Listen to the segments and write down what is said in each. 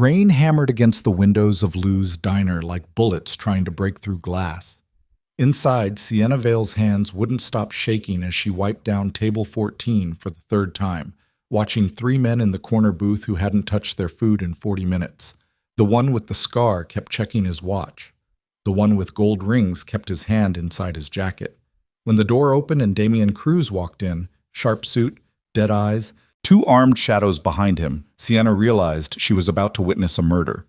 Rain hammered against the windows of Lou's diner like bullets trying to break through glass. Inside, Sienna Vale's hands wouldn't stop shaking as she wiped down table 14 for the third time, watching three men in the corner booth who hadn't touched their food in 40 minutes. The one with the scar kept checking his watch. The one with gold rings kept his hand inside his jacket. When the door opened and Damian Cruz walked in, sharp suit, dead eyes, two armed shadows behind him, Sienna realized she was about to witness a murder.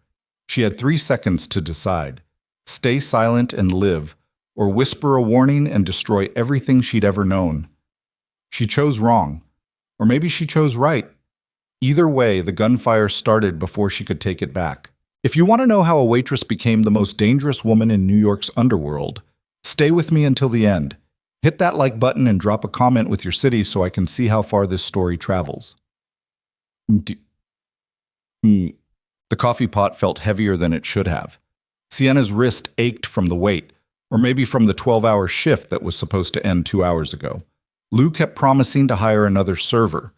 She had 3 seconds to decide. Stay silent and live, or whisper a warning and destroy everything she'd ever known. She chose wrong. Or maybe she chose right. Either way, the gunfire started before she could take it back. If you want to know how a waitress became the most dangerous woman in New York's underworld, stay with me until the end. Hit that like button and drop a comment with your city so I can see how far this story travels. The coffee pot felt heavier than it should have. Sienna's wrist ached from the weight, or maybe from the 12-hour shift that was supposed to end 2 hours ago. Lou kept promising to hire another server.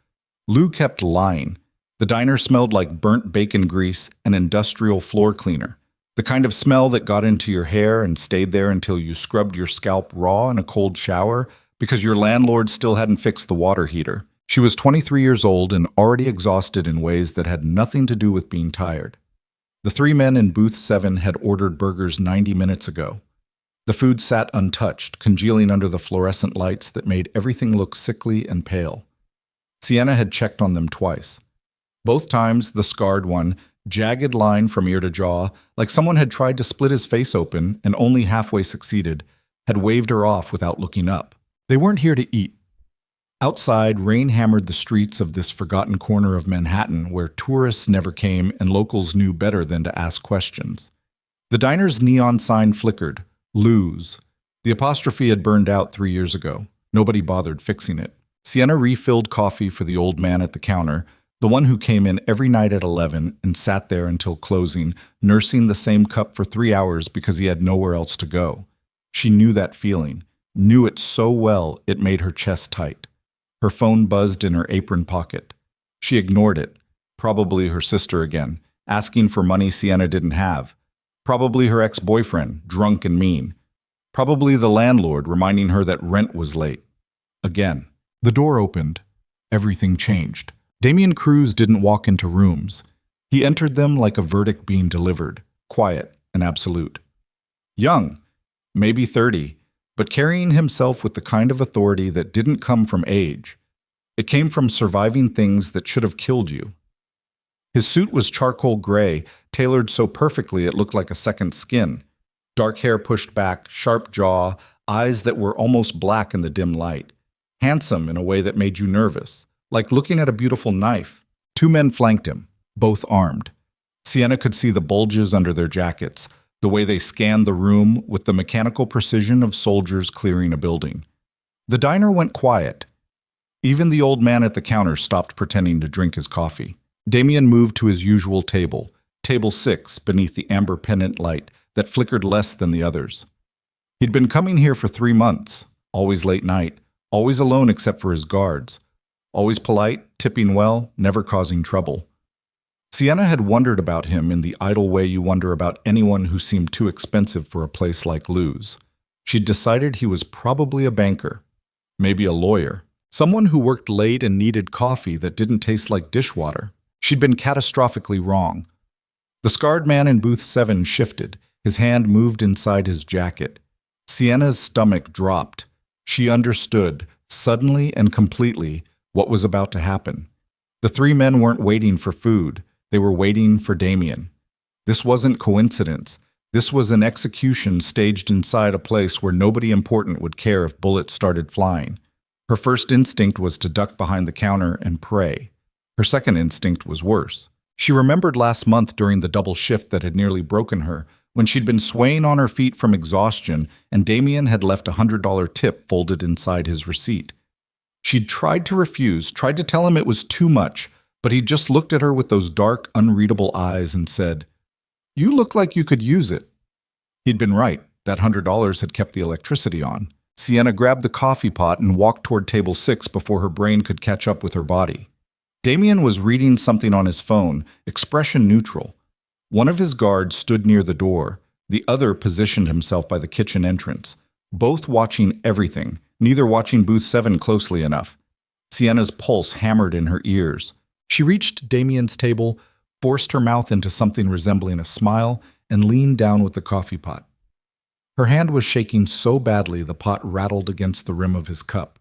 Lou kept lying. The diner smelled like burnt bacon grease and industrial floor cleaner, the kind of smell that got into your hair and stayed there until you scrubbed your scalp raw in a cold shower because your landlord still hadn't fixed the water heater. She was 23 years old and already exhausted in ways that had nothing to do with being tired. The three men in booth 7 had ordered burgers 90 minutes ago. The food sat untouched, congealing under the fluorescent lights that made everything look sickly and pale. Sienna had checked on them twice. Both times, the scarred one, jagged line from ear to jaw, like someone had tried to split his face open and only halfway succeeded, had waved her off without looking up. They weren't here to eat. Outside, rain hammered the streets of this forgotten corner of Manhattan where tourists never came and locals knew better than to ask questions. The diner's neon sign flickered. Lou's. The apostrophe had burned out 3 years ago. Nobody bothered fixing it. Sienna refilled coffee for the old man at the counter, the one who came in every night at 11 and sat there until closing, nursing the same cup for 3 hours because he had nowhere else to go. She knew that feeling, knew it so well it made her chest tight. Her phone buzzed in her apron pocket. She ignored it. Probably her sister again, asking for money Sienna didn't have. Probably her ex-boyfriend, drunk and mean. Probably the landlord reminding her that rent was late. Again. The door opened. Everything changed. Damian Cruz didn't walk into rooms. He entered them like a verdict being delivered, quiet and absolute. Young, maybe 30, but carrying himself with the kind of authority that didn't come from age. It came from surviving things that should have killed you. His suit was charcoal gray, tailored so perfectly it looked like a second skin. Dark hair pushed back, sharp jaw, eyes that were almost black in the dim light. Handsome in a way that made you nervous, like looking at a beautiful knife. Two men flanked him, both armed. Sienna could see the bulges under their jackets, the way they scanned the room with the mechanical precision of soldiers clearing a building. The diner went quiet. Even the old man at the counter stopped pretending to drink his coffee. Damian moved to his usual table, table 6, beneath the amber pendant light that flickered less than the others. He'd been coming here for 3 months, always late night, always alone except for his guards, always polite, tipping well, never causing trouble. Sienna had wondered about him in the idle way you wonder about anyone who seemed too expensive for a place like Lou's. She'd decided he was probably a banker, maybe a lawyer, someone who worked late and needed coffee that didn't taste like dishwater. She'd been catastrophically wrong. The scarred man in booth 7 shifted. His hand moved inside his jacket. Sienna's stomach dropped. She understood, suddenly and completely, what was about to happen. The 3 men weren't waiting for food. They were waiting for Damian. This wasn't coincidence. This was an execution staged inside a place where nobody important would care if bullets started flying. Her first instinct was to duck behind the counter and pray. Her second instinct was worse. She remembered last month during the double shift that had nearly broken her, when she'd been swaying on her feet from exhaustion and Damian had left a $100 tip folded inside his receipt. She'd tried to refuse, tried to tell him it was too much, but he just looked at her with those dark, unreadable eyes and said, "You look like you could use it." He'd been right. That $100 had kept the electricity on. Sienna grabbed the coffee pot and walked toward table 6 before her brain could catch up with her body. Damian was reading something on his phone, expression neutral, One of his guards stood near the door. The other positioned himself by the kitchen entrance, both watching everything, neither watching Booth 7 closely enough. Sienna's pulse hammered in her ears. She reached Damien's table, forced her mouth into something resembling a smile, and leaned down with the coffee pot. Her hand was shaking so badly the pot rattled against the rim of his cup.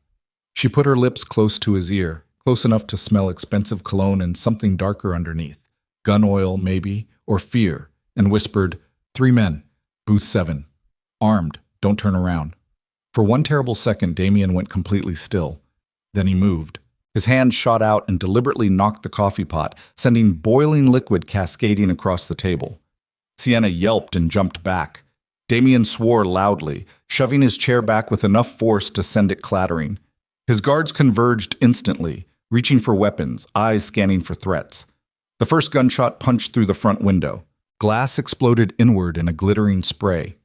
She put her lips close to his ear, close enough to smell expensive cologne and something darker underneath, gun oil maybe, or fear, and whispered, 3 men, Booth 7, armed, don't turn around. For one terrible second, Damien went completely still. Then he moved. His hand shot out and deliberately knocked the coffee pot, sending boiling liquid cascading across the table. Sienna yelped and jumped back. Damien swore loudly, shoving his chair back with enough force to send it clattering. His guards converged instantly, reaching for weapons, eyes scanning for threats. The first gunshot punched through the front window. Glass exploded inward in a glittering spray.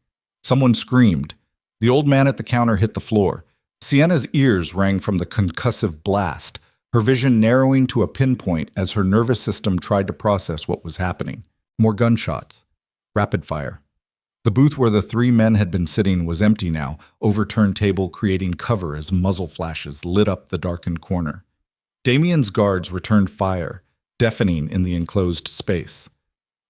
Someone screamed. The old man at the counter hit the floor. Sienna's ears rang from the concussive blast, her vision narrowing to a pinpoint as her nervous system tried to process what was happening. More gunshots. Rapid fire. The booth where the 3 men had been sitting was empty now, overturned table creating cover as muzzle flashes lit up the darkened corner. Damien's guards returned fire, deafening in the enclosed space.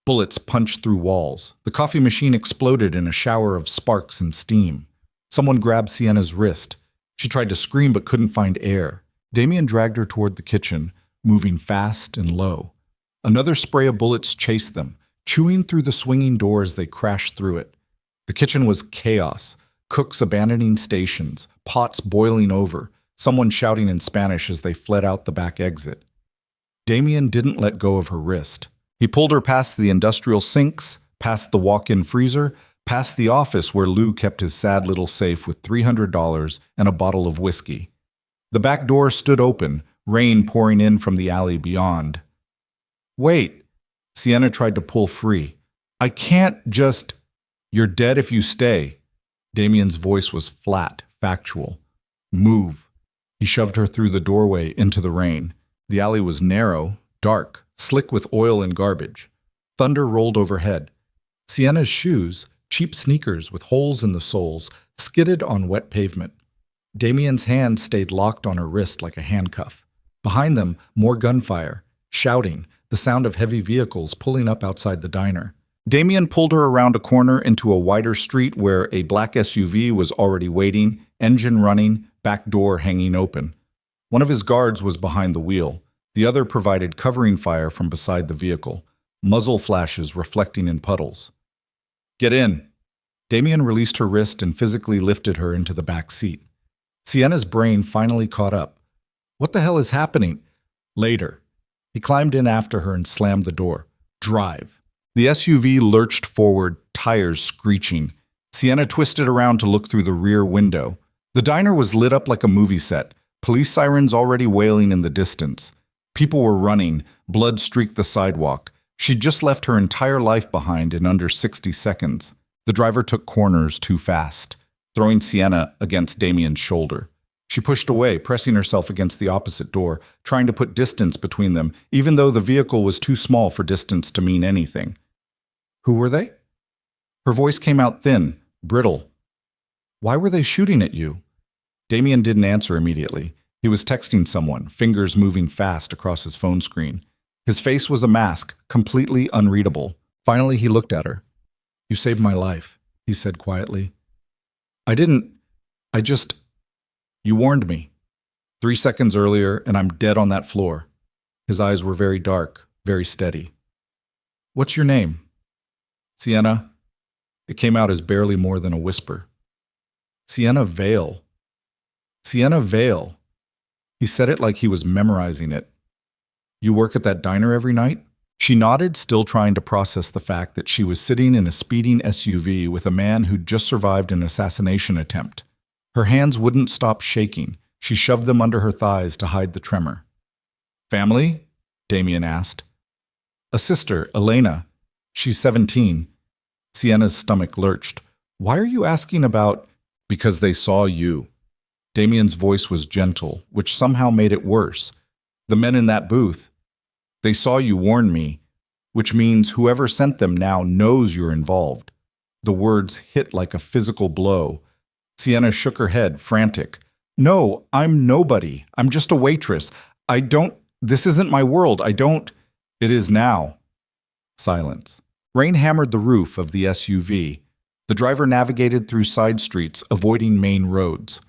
Bullets punched through walls. The coffee machine exploded in a shower of sparks and steam. Someone grabbed Sienna's wrist. She tried to scream but couldn't find air. Damien dragged her toward the kitchen, moving fast and low. Another spray of bullets chased them, chewing through the swinging door as they crashed through it. The kitchen was chaos, cooks abandoning stations, pots boiling over, someone shouting in Spanish as they fled out the back exit. Damien didn't let go of her wrist. He pulled her past the industrial sinks, past the walk-in freezer, past the office where Lou kept his sad little safe with $300 and a bottle of whiskey. The back door stood open, rain pouring in from the alley beyond. "Wait," Sienna tried to pull free. "I can't just—" "You're dead if you stay." Damien's voice was flat, factual. "Move." He shoved her through the doorway into the rain. The alley was narrow, dark, slick with oil and garbage. Thunder rolled overhead. Sienna's shoes, cheap sneakers with holes in the soles, skidded on wet pavement. Damien's hand stayed locked on her wrist like a handcuff. Behind them, more gunfire, shouting, the sound of heavy vehicles pulling up outside the diner. Damien pulled her around a corner into a wider street where a black SUV was already waiting, engine running, back door hanging open. One of his guards was behind the wheel. The other provided covering fire from beside the vehicle, muzzle flashes reflecting in puddles. "Get in." Damien released her wrist and physically lifted her into the back seat. Sienna's brain finally caught up. What the hell is happening? Later. He climbed in after her and slammed the door. Drive. The SUV lurched forward, tires screeching. Sienna twisted around to look through the rear window. The diner was lit up like a movie set, police sirens already wailing in the distance. People were running, blood streaked the sidewalk. She'd just left her entire life behind in under 60 seconds. The driver took corners too fast, throwing Sienna against Damien's shoulder. She pushed away, pressing herself against the opposite door, trying to put distance between them, even though the vehicle was too small for distance to mean anything. Who were they? Her voice came out thin, brittle. Why were they shooting at you? Damien didn't answer immediately. He was texting someone, fingers moving fast across his phone screen. His face was a mask, completely unreadable. Finally, he looked at her. "You saved my life," he said quietly. You warned me. 3 seconds earlier, and I'm dead on that floor." His eyes were very dark, very steady. "What's your name?" "Sienna." It came out as barely more than a whisper. "Sienna Vale." "Sienna Vale." He said it like he was memorizing it. "You work at that diner every night?" She nodded, still trying to process the fact that she was sitting in a speeding SUV with a man who'd just survived an assassination attempt. Her hands wouldn't stop shaking. She shoved them under her thighs to hide the tremor. "Family?" Damien asked. "A sister, Elena. She's 17. Sienna's stomach lurched. "Why are you asking about—" "Because they saw you." Damien's voice was gentle, which somehow made it worse. "The men in that booth. They saw you warn me. which means whoever sent them now knows you're involved. The words hit like a physical blow. Sienna shook her head, frantic. No, I'm nobody. I'm just a waitress. This isn't my world. It is now. Silence. Rain hammered the roof of the SUV. The driver navigated through side streets, avoiding main roads.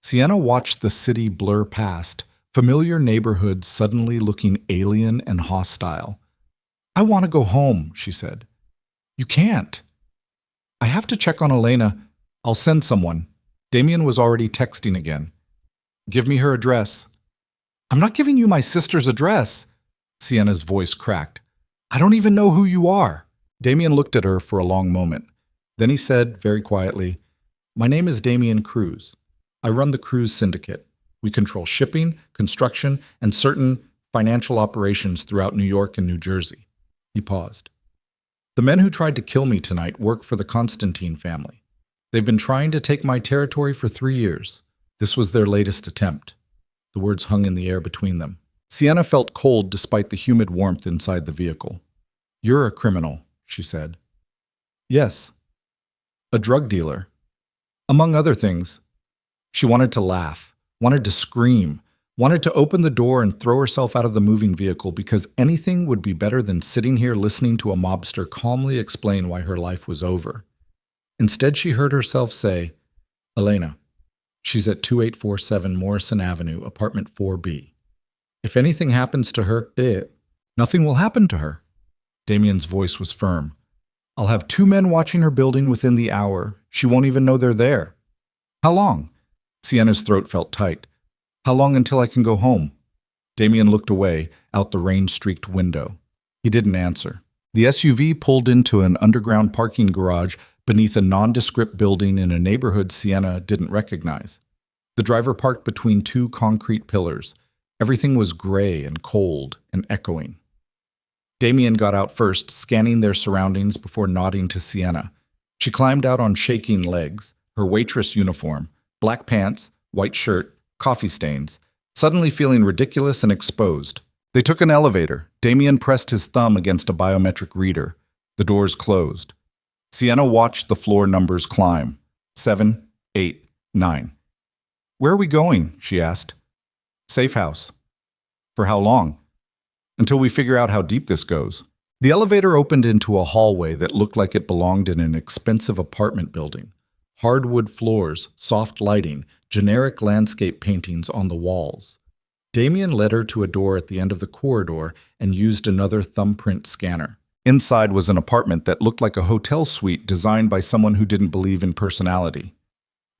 Sienna watched the city blur past, familiar neighborhoods suddenly looking alien and hostile. I want to go home, she said. You can't. I have to check on Elena. I'll send someone. Damien was already texting again. Give me her address. I'm not giving you my sister's address. Sienna's voice cracked. I don't even know who you are. Damien looked at her for a long moment. Then he said, very quietly, My name is Damien Cruz. I run the Cruz Syndicate. We control shipping, construction, and certain financial operations throughout New York and New Jersey. He paused. The men who tried to kill me tonight work for the Constantine family. They've been trying to take my territory for 3 years. This was their latest attempt. The words hung in the air between them. Sienna felt cold despite the humid warmth inside the vehicle. You're a criminal, she said. Yes. A drug dealer. Among other things. She wanted to laugh, wanted to scream, wanted to open the door and throw herself out of the moving vehicle because anything would be better than sitting here listening to a mobster calmly explain why her life was over. Instead, she heard herself say, Elena. She's at 2847 Morrison Avenue, apartment 4B. If anything happens to her, nothing will happen to her. Damien's voice was firm. I'll have 2 men watching her building within the hour. She won't even know they're there. How long? Sienna's throat felt tight. How long until I can go home? Damien looked away, out the rain-streaked window. He didn't answer. The SUV pulled into an underground parking garage beneath a nondescript building in a neighborhood Sienna didn't recognize. The driver parked between 2 concrete pillars. Everything was gray and cold and echoing. Damien got out first, scanning their surroundings before nodding to Sienna. She climbed out on shaking legs, her waitress uniform, black pants, white shirt, coffee stains, suddenly feeling ridiculous and exposed. They took an elevator. Damien pressed his thumb against a biometric reader. The doors closed. Sienna watched the floor numbers climb. 7, 8, 9. Where are we going? She asked. Safe house. For how long? Until we figure out how deep this goes. The elevator opened into a hallway that looked like it belonged in an expensive apartment building. Hardwood floors, soft lighting, generic landscape paintings on the walls. Damien led her to a door at the end of the corridor and used another thumbprint scanner. Inside was an apartment that looked like a hotel suite designed by someone who didn't believe in personality.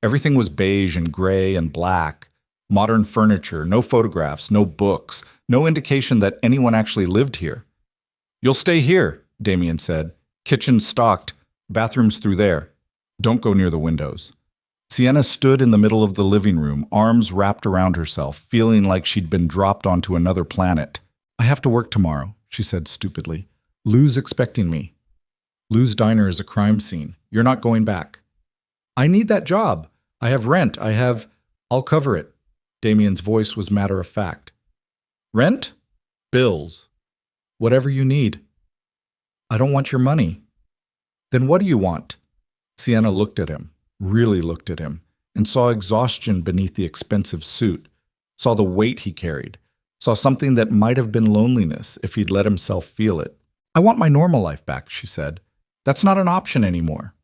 Everything was beige and gray and black. Modern furniture, no photographs, no books, no indication that anyone actually lived here. You'll stay here, Damien said. Kitchen stocked, bathrooms through there. Don't go near the windows. Sienna stood in the middle of the living room, arms wrapped around herself, feeling like she'd been dropped onto another planet. I have to work tomorrow, she said stupidly. Lou's expecting me. Lou's diner is a crime scene. You're not going back. I need that job. I have rent. I'll cover it. Damien's voice was matter of fact. Rent? Bills. Whatever you need. I don't want your money. Then what do you want? Sienna looked at him, really looked at him, and saw exhaustion beneath the expensive suit, saw the weight he carried, saw something that might have been loneliness if he'd let himself feel it. I want my normal life back, she said. That's not an option anymore.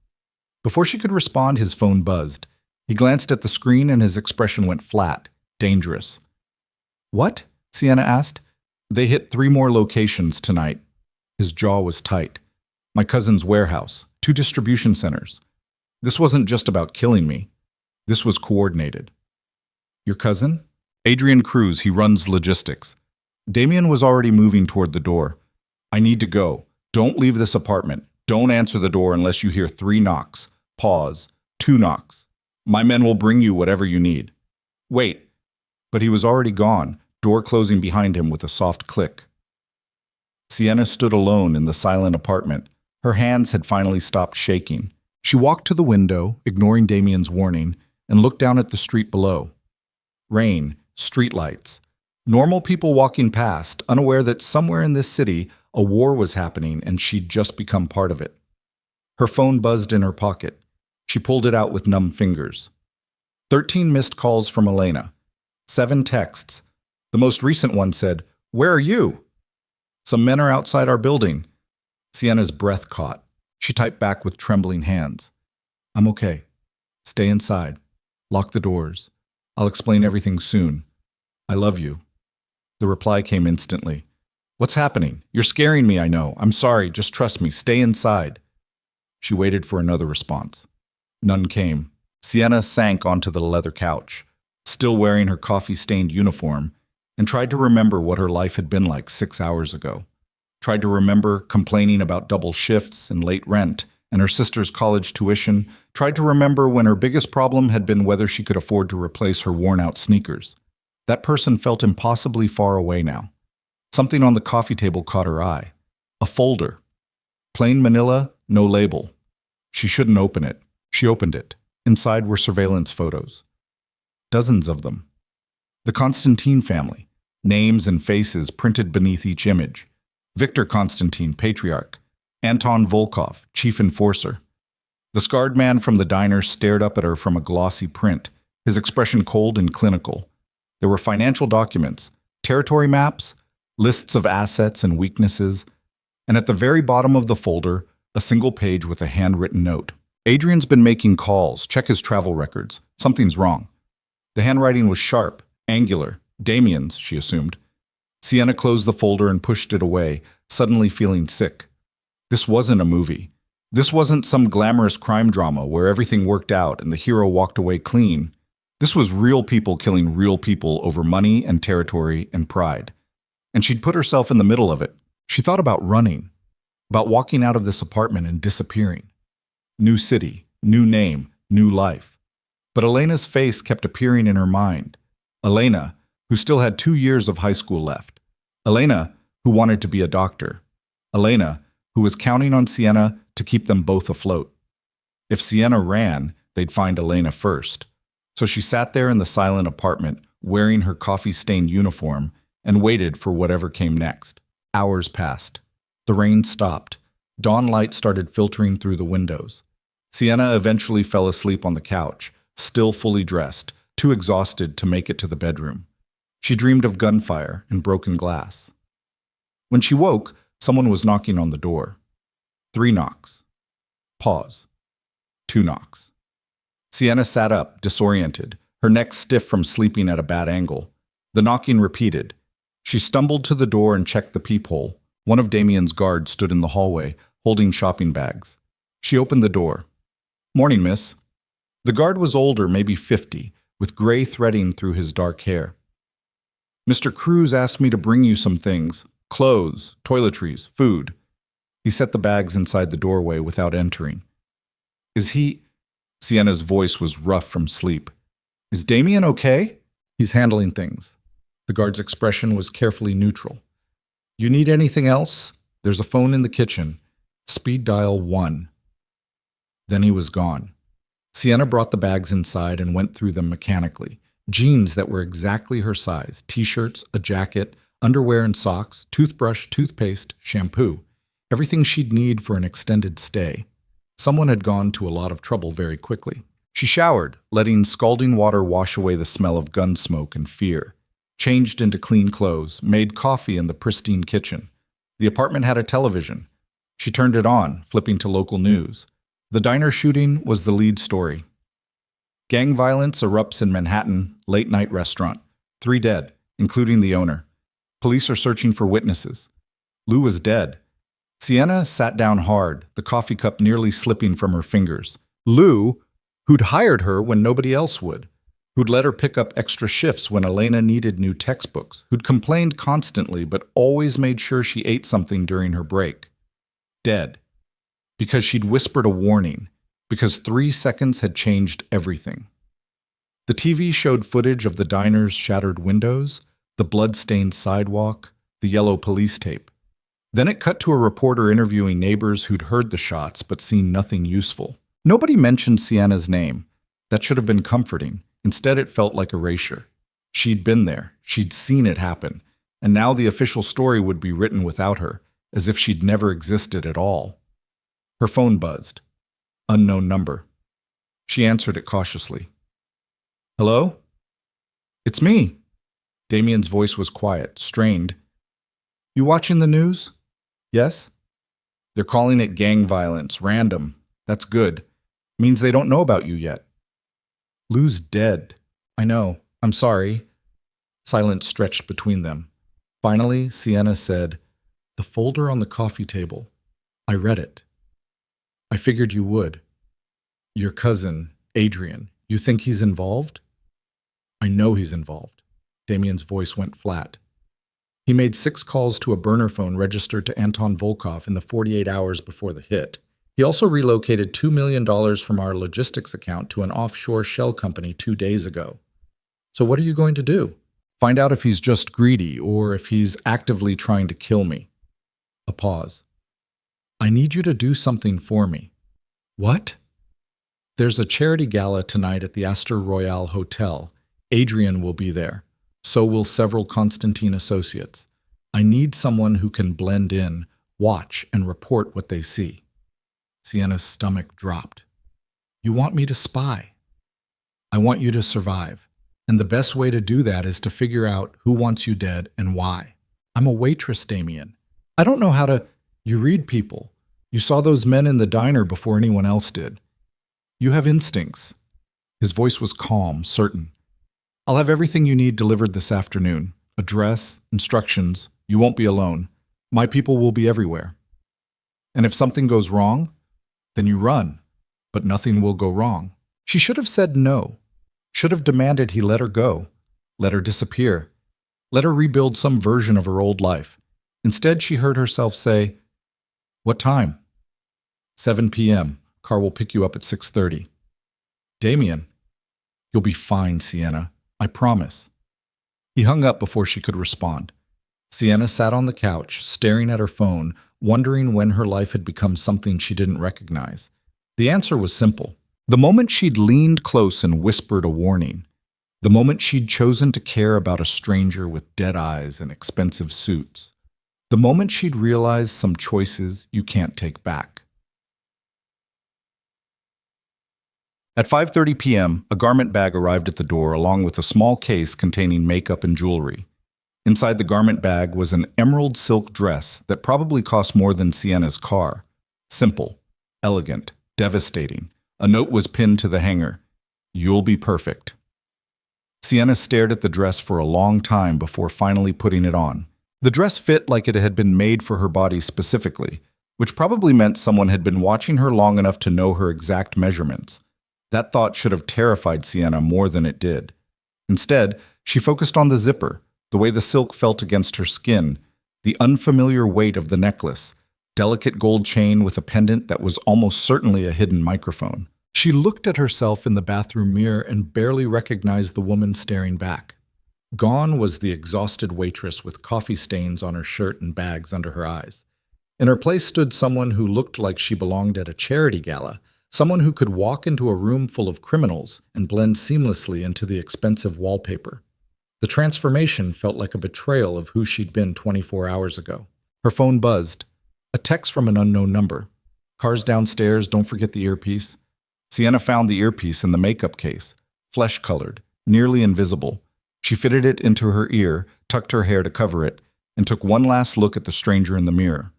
Before she could respond, his phone buzzed. He glanced at the screen and his expression went flat, dangerous. What? Sienna asked. They hit 3 more locations tonight. His jaw was tight. My cousin's warehouse, 2 distribution centers. This wasn't just about killing me. This was coordinated. Your cousin? Adrian Cruz, he runs logistics. Damien was already moving toward the door. I need to go. Don't leave this apartment. Don't answer the door unless you hear 3 knocks. Pause. 2 knocks. My men will bring you whatever you need. Wait. But he was already gone, door closing behind him with a soft click. Sienna stood alone in the silent apartment. Her hands had finally stopped shaking. She walked to the window, ignoring Damien's warning, and looked down at the street below. Rain, streetlights. Normal people walking past, unaware that somewhere in this city, A war was happening, and she'd just become part of it. Her phone buzzed in her pocket. She pulled it out with numb fingers. 13 missed calls from Elena. 7 texts. The most recent one said, "Where are you?" "Some men are outside our building." Sienna's breath caught. She typed back with trembling hands. "I'm okay. Stay inside. Lock the doors. I'll explain everything soon. I love you." The reply came instantly. "What's happening? You're scaring me, I know. I'm sorry. Just trust me. Stay inside." She waited for another response. None came. Sienna sank onto the leather couch, still wearing her coffee-stained uniform, and tried to remember what her life had been like 6 hours ago. Tried to remember complaining about double shifts and late rent and her sister's college tuition. Tried to remember when her biggest problem had been whether she could afford to replace her worn-out sneakers. That person felt impossibly far away now. Something on the coffee table caught her eye. A folder. Plain manila, no label. She shouldn't open it. She opened it. Inside were surveillance photos. Dozens of them. The Constantine family. Names and faces printed beneath each image. Victor Constantine, patriarch. Anton Volkov, chief enforcer. The scarred man from the diner stared up at her from a glossy print, his expression cold and clinical. There were financial documents, territory maps, lists of assets and weaknesses, and at the very bottom of the folder, a single page with a handwritten note. "Adrian's been making calls. Check his travel records. Something's wrong." The handwriting was sharp, angular. Damien's, she assumed. Sienna closed the folder and pushed it away, suddenly feeling sick. This wasn't a movie. This wasn't some glamorous crime drama where everything worked out and the hero walked away clean. This was real people killing real people over money and territory and pride. And she'd put herself in the middle of it. She thought about running, about walking out of this apartment and disappearing. New city, new name, new life. But Elena's face kept appearing in her mind. Elena, who still had 2 years of high school left. Elena, who wanted to be a doctor. Elena, who was counting on Sienna to keep them both afloat. If Sienna ran, they'd find Elena first. So she sat there in the silent apartment, wearing her coffee-stained uniform, and waited for whatever came next. Hours passed. The rain stopped. Dawn light started filtering through the windows. Sienna eventually fell asleep on the couch, still fully dressed, too exhausted to make it to the bedroom. She dreamed of gunfire and broken glass. When she woke, someone was knocking on the door. 3 knocks. Pause. 2 knocks. Sienna sat up, disoriented, her neck stiff from sleeping at a bad angle. The knocking repeated. She stumbled to the door and checked the peephole. One of Damien's guards stood in the hallway, holding shopping bags. She opened the door. "Morning, miss." The guard was older, maybe 50, with gray threading through his dark hair. "Mr. Cruz asked me to bring you some things. Clothes, toiletries, food." He set the bags inside the doorway without entering. "Is he—" Sienna's voice was rough from sleep. "Is Damien okay?" "He's handling things." The guard's expression was carefully neutral. "You need anything else? There's a phone in the kitchen. Speed dial 1. Then he was gone. Sienna brought the bags inside and went through them mechanically. Jeans that were exactly her size, t-shirts, a jacket, underwear and socks, toothbrush, toothpaste, shampoo. Everything she'd need for an extended stay. Someone had gone to a lot of trouble very quickly. She showered, letting scalding water wash away the smell of gun smoke and fear. Changed into clean clothes, made coffee in the pristine kitchen. The apartment had a television. She turned it on, flipping to local news. The diner shooting was the lead story. Gang violence erupts in Manhattan, late-night restaurant. 3 dead, including the owner. Police are searching for witnesses. Lou was dead. Sienna sat down hard, the coffee cup nearly slipping from her fingers. Lou, who'd hired her when nobody else would, who'd let her pick up extra shifts when Elena needed new textbooks, who'd complained constantly but always made sure she ate something during her break. Dead. Because she'd whispered a warning, because 3 seconds had changed everything. The TV showed footage of the diner's shattered windows, the blood-stained sidewalk, the yellow police tape. Then it cut to a reporter interviewing neighbors who'd heard the shots but seen nothing useful. Nobody mentioned Sienna's name. That should have been comforting. Instead, it felt like erasure. She'd been there. She'd seen it happen. And now the official story would be written without her, as if she'd never existed at all. Her phone buzzed. Unknown number. She answered it cautiously. Hello? It's me. Damien's voice was quiet, strained. You watching the news? Yes? They're calling it gang violence, random. That's good. Means they don't know about you yet. Lou's dead. I know. I'm sorry. Silence stretched between them. Finally, Sienna said, The folder on the coffee table. I read it. I figured you would. Your cousin, Adrian, you think he's involved? I know he's involved. Damien's voice went flat. He made 6 calls to a burner phone registered to Anton Volkov in the 48 hours before the hit. He also relocated $2 million from our logistics account to an offshore shell company 2 days ago. So what are you going to do? Find out if he's just greedy or if he's actively trying to kill me. A pause. I need you to do something for me. What? There's a charity gala tonight at the Astor Royale Hotel. Adrian will be there. So will several Constantine associates. I need someone who can blend in, watch, and report what they see. Sienna's stomach dropped. You want me to spy? I want you to survive. And the best way to do that is to figure out who wants you dead and why. I'm a waitress, Damien. I don't know how to... You read people. You saw those men in the diner before anyone else did. You have instincts. His voice was calm, certain. I'll have everything you need delivered this afternoon. Address, instructions. You won't be alone. My people will be everywhere. And if something goes wrong, then you run. But nothing will go wrong. She should have said no. Should have demanded he let her go. Let her disappear. Let her rebuild some version of her old life. Instead, she heard herself say, What time? 7 p.m. Car will pick you up at 6:30. Damien, you'll be fine, Sienna. I promise. He hung up before she could respond. Sienna sat on the couch, staring at her phone, wondering when her life had become something she didn't recognize. The answer was simple. The moment she'd leaned close and whispered a warning. The moment she'd chosen to care about a stranger with dead eyes and expensive suits. The moment she'd realized some choices you can't take back. At 5:30 p.m., a garment bag arrived at the door along with a small case containing makeup and jewelry. Inside the garment bag was an emerald silk dress that probably cost more than Sienna's car. Simple, elegant, devastating. A note was pinned to the hanger. You'll be perfect. Sienna stared at the dress for a long time before finally putting it on. The dress fit like it had been made for her body specifically, which probably meant someone had been watching her long enough to know her exact measurements. That thought should have terrified Sienna more than it did. Instead, she focused on the zipper, the way the silk felt against her skin, the unfamiliar weight of the necklace, delicate gold chain with a pendant that was almost certainly a hidden microphone. She looked at herself in the bathroom mirror and barely recognized the woman staring back. Gone was the exhausted waitress with coffee stains on her shirt and bags under her eyes. In her place stood someone who looked like she belonged at a charity gala, someone who could walk into a room full of criminals and blend seamlessly into the expensive wallpaper. The transformation felt like a betrayal of who she'd been 24 hours ago. Her phone buzzed. A text from an unknown number. Car's downstairs, don't forget the earpiece. Sienna found the earpiece in the makeup case, flesh-colored, nearly invisible. She fitted it into her ear, tucked her hair to cover it, and took one last look at the stranger in the mirror.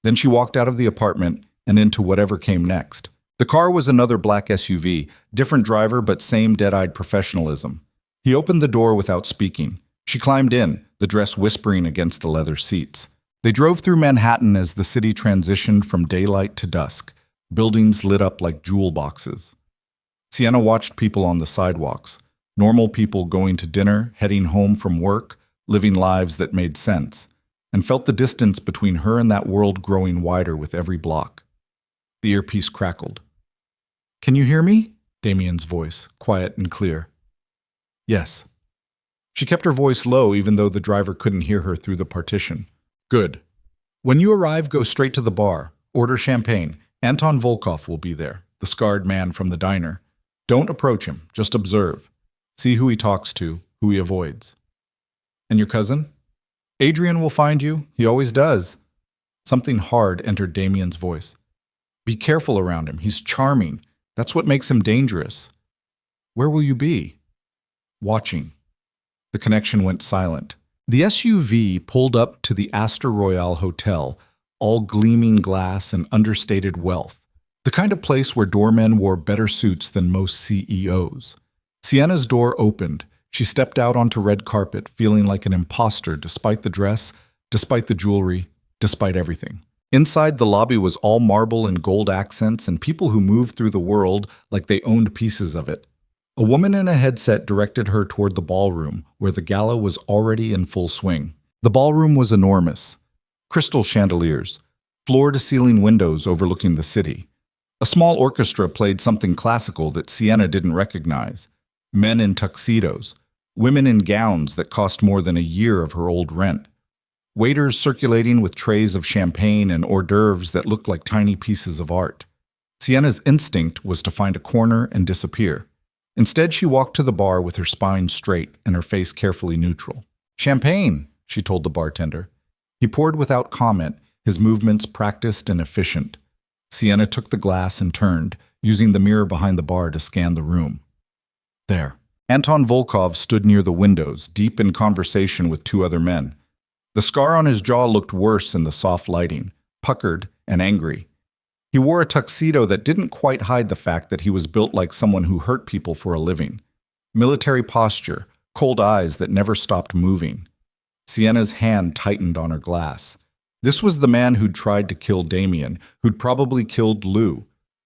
Then she walked out of the apartment and into whatever came next. The car was another black SUV, different driver but same dead-eyed professionalism. He opened the door without speaking. She climbed in, the dress whispering against the leather seats. They drove through Manhattan as the city transitioned from daylight to dusk, buildings lit up like jewel boxes. Sienna watched people on the sidewalks, normal people going to dinner, heading home from work, living lives that made sense, and felt the distance between her and that world growing wider with every block. The earpiece crackled. Can you hear me? Damien's voice, quiet and clear. Yes. She kept her voice low even though the driver couldn't hear her through the partition. Good. When you arrive, go straight to the bar. Order champagne. Anton Volkov will be there, the scarred man from the diner. Don't approach him, just observe. See who he talks to, who he avoids. And your cousin? Adrian will find you. He always does. Something hard entered Damien's voice. Be careful around him. He's charming. That's what makes him dangerous. Where will you be? Watching. The connection went silent. The SUV pulled up to the Astor Royale Hotel, all gleaming glass and understated wealth. The kind of place where doormen wore better suits than most CEOs. Sienna's door opened. She stepped out onto red carpet, feeling like an imposter despite the dress, despite the jewelry, despite everything. Inside, the lobby was all marble and gold accents and people who moved through the world like they owned pieces of it. A woman in a headset directed her toward the ballroom, where the gala was already in full swing. The ballroom was enormous. Crystal chandeliers, floor-to-ceiling windows overlooking the city. A small orchestra played something classical that Sienna didn't recognize. Men in tuxedos, women in gowns that cost more than a year of her old rent. Waiters circulating with trays of champagne and hors d'oeuvres that looked like tiny pieces of art. Sienna's instinct was to find a corner and disappear. Instead, she walked to the bar with her spine straight and her face carefully neutral. Champagne, she told the bartender. He poured without comment, his movements practiced and efficient. Sienna took the glass and turned, using the mirror behind the bar to scan the room. There. Anton Volkov stood near the windows, deep in conversation with two other men. The scar on his jaw looked worse in the soft lighting, puckered and angry. He wore a tuxedo that didn't quite hide the fact that he was built like someone who hurt people for a living. Military posture, cold eyes that never stopped moving. Sienna's hand tightened on her glass. This was the man who'd tried to kill Damien, who'd probably killed Lou,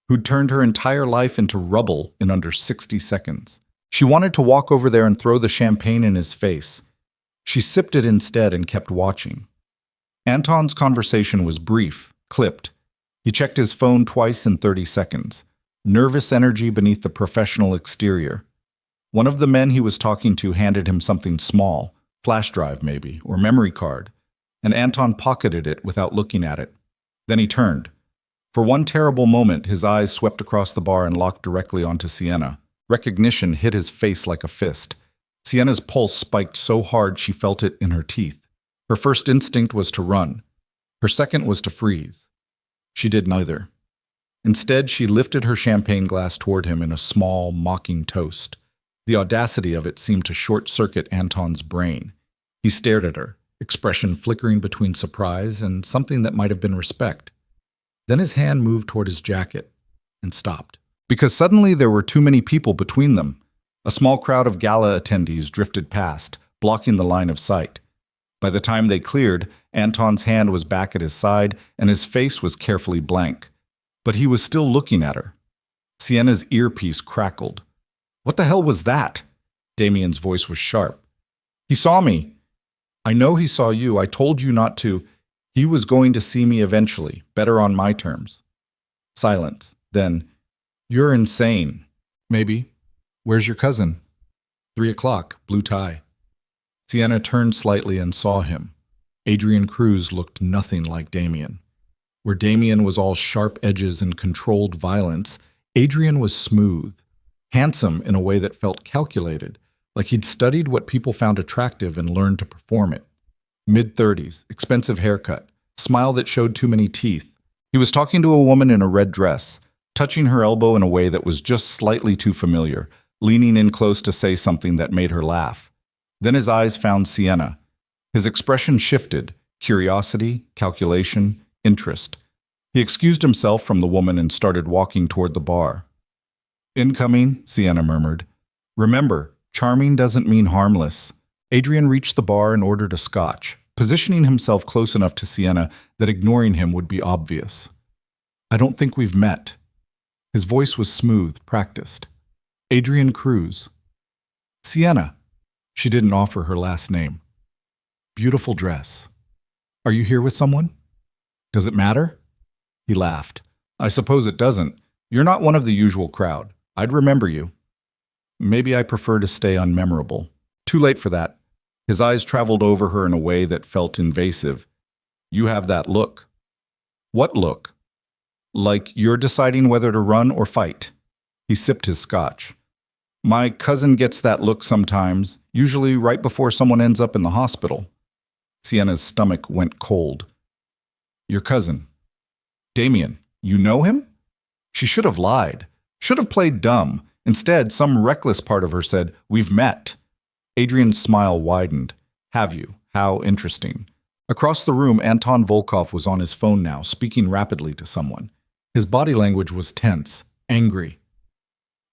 who'd turned her entire life into rubble in under 60 seconds. She wanted to walk over there and throw the champagne in his face. She sipped it instead and kept watching. Anton's conversation was brief, clipped. He checked his phone twice in 30 seconds. Nervous energy beneath the professional exterior. One of the men he was talking to handed him something small, flash drive maybe, or memory card, and Anton pocketed it without looking at it. Then he turned. For one terrible moment, his eyes swept across the bar and locked directly onto Sienna. Recognition hit his face like a fist. Sienna's pulse spiked so hard she felt it in her teeth. Her first instinct was to run. Her second was to freeze. She did neither. Instead, she lifted her champagne glass toward him in a small, mocking toast. The audacity of it seemed to short-circuit Anton's brain. He stared at her, expression flickering between surprise and something that might have been respect. Then his hand moved toward his jacket and stopped. Because suddenly there were too many people between them. A small crowd of gala attendees drifted past, blocking the line of sight. By the time they cleared, Anton's hand was back at his side and his face was carefully blank. But he was still looking at her. Sienna's earpiece crackled. What the hell was that? Damien's voice was sharp. He saw me. I know he saw you. I told you not to. He was going to see me eventually, better on my terms. Silence. Then, you're insane. Maybe. Where's your cousin? 3 o'clock, blue tie. Sienna turned slightly and saw him. Adrian Cruz looked nothing like Damien. Where Damien was all sharp edges and controlled violence, Adrian was smooth, handsome in a way that felt calculated, like he'd studied what people found attractive and learned to perform it. Mid-30s, expensive haircut, smile that showed too many teeth. He was talking to a woman in a red dress, touching her elbow in a way that was just slightly too familiar, leaning in close to say something that made her laugh. Then his eyes found Sienna. His expression shifted, curiosity, calculation, interest. He excused himself from the woman and started walking toward the bar. Incoming, Sienna murmured. Remember, charming doesn't mean harmless. Adrian reached the bar and ordered a scotch, positioning himself close enough to Sienna that ignoring him would be obvious. I don't think we've met. His voice was smooth, practiced. Adrian Cruz. Sienna. She didn't offer her last name. Beautiful dress. Are you here with someone? Does it matter? He laughed. I suppose it doesn't. You're not one of the usual crowd. I'd remember you. Maybe I prefer to stay unmemorable. Too late for that. His eyes traveled over her in a way that felt invasive. You have that look. What look? Like you're deciding whether to run or fight. He sipped his scotch. My cousin gets that look sometimes, usually right before someone ends up in the hospital. Sienna's stomach went cold. Your cousin. Damien, you know him? She should have lied. Should have played dumb. Instead, some reckless part of her said, "We've met." Adrian's smile widened. Have you? How interesting. Across the room, Anton Volkov was on his phone now, speaking rapidly to someone. His body language was tense, angry.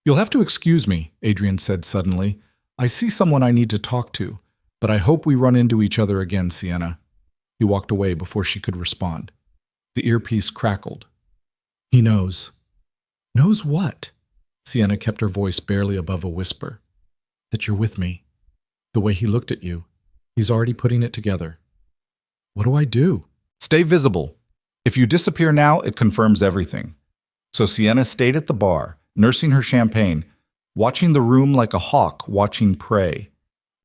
You'll have to excuse me, Adrian said suddenly. I see someone I need to talk to, but I hope we run into each other again, Sienna. He walked away before she could respond. The earpiece crackled. He knows. Knows what? Sienna kept her voice barely above a whisper. That you're with me. The way he looked at you. He's already putting it together. What do I do? Stay visible. If you disappear now, it confirms everything. So Sienna stayed at the bar, nursing her champagne, watching the room like a hawk watching prey.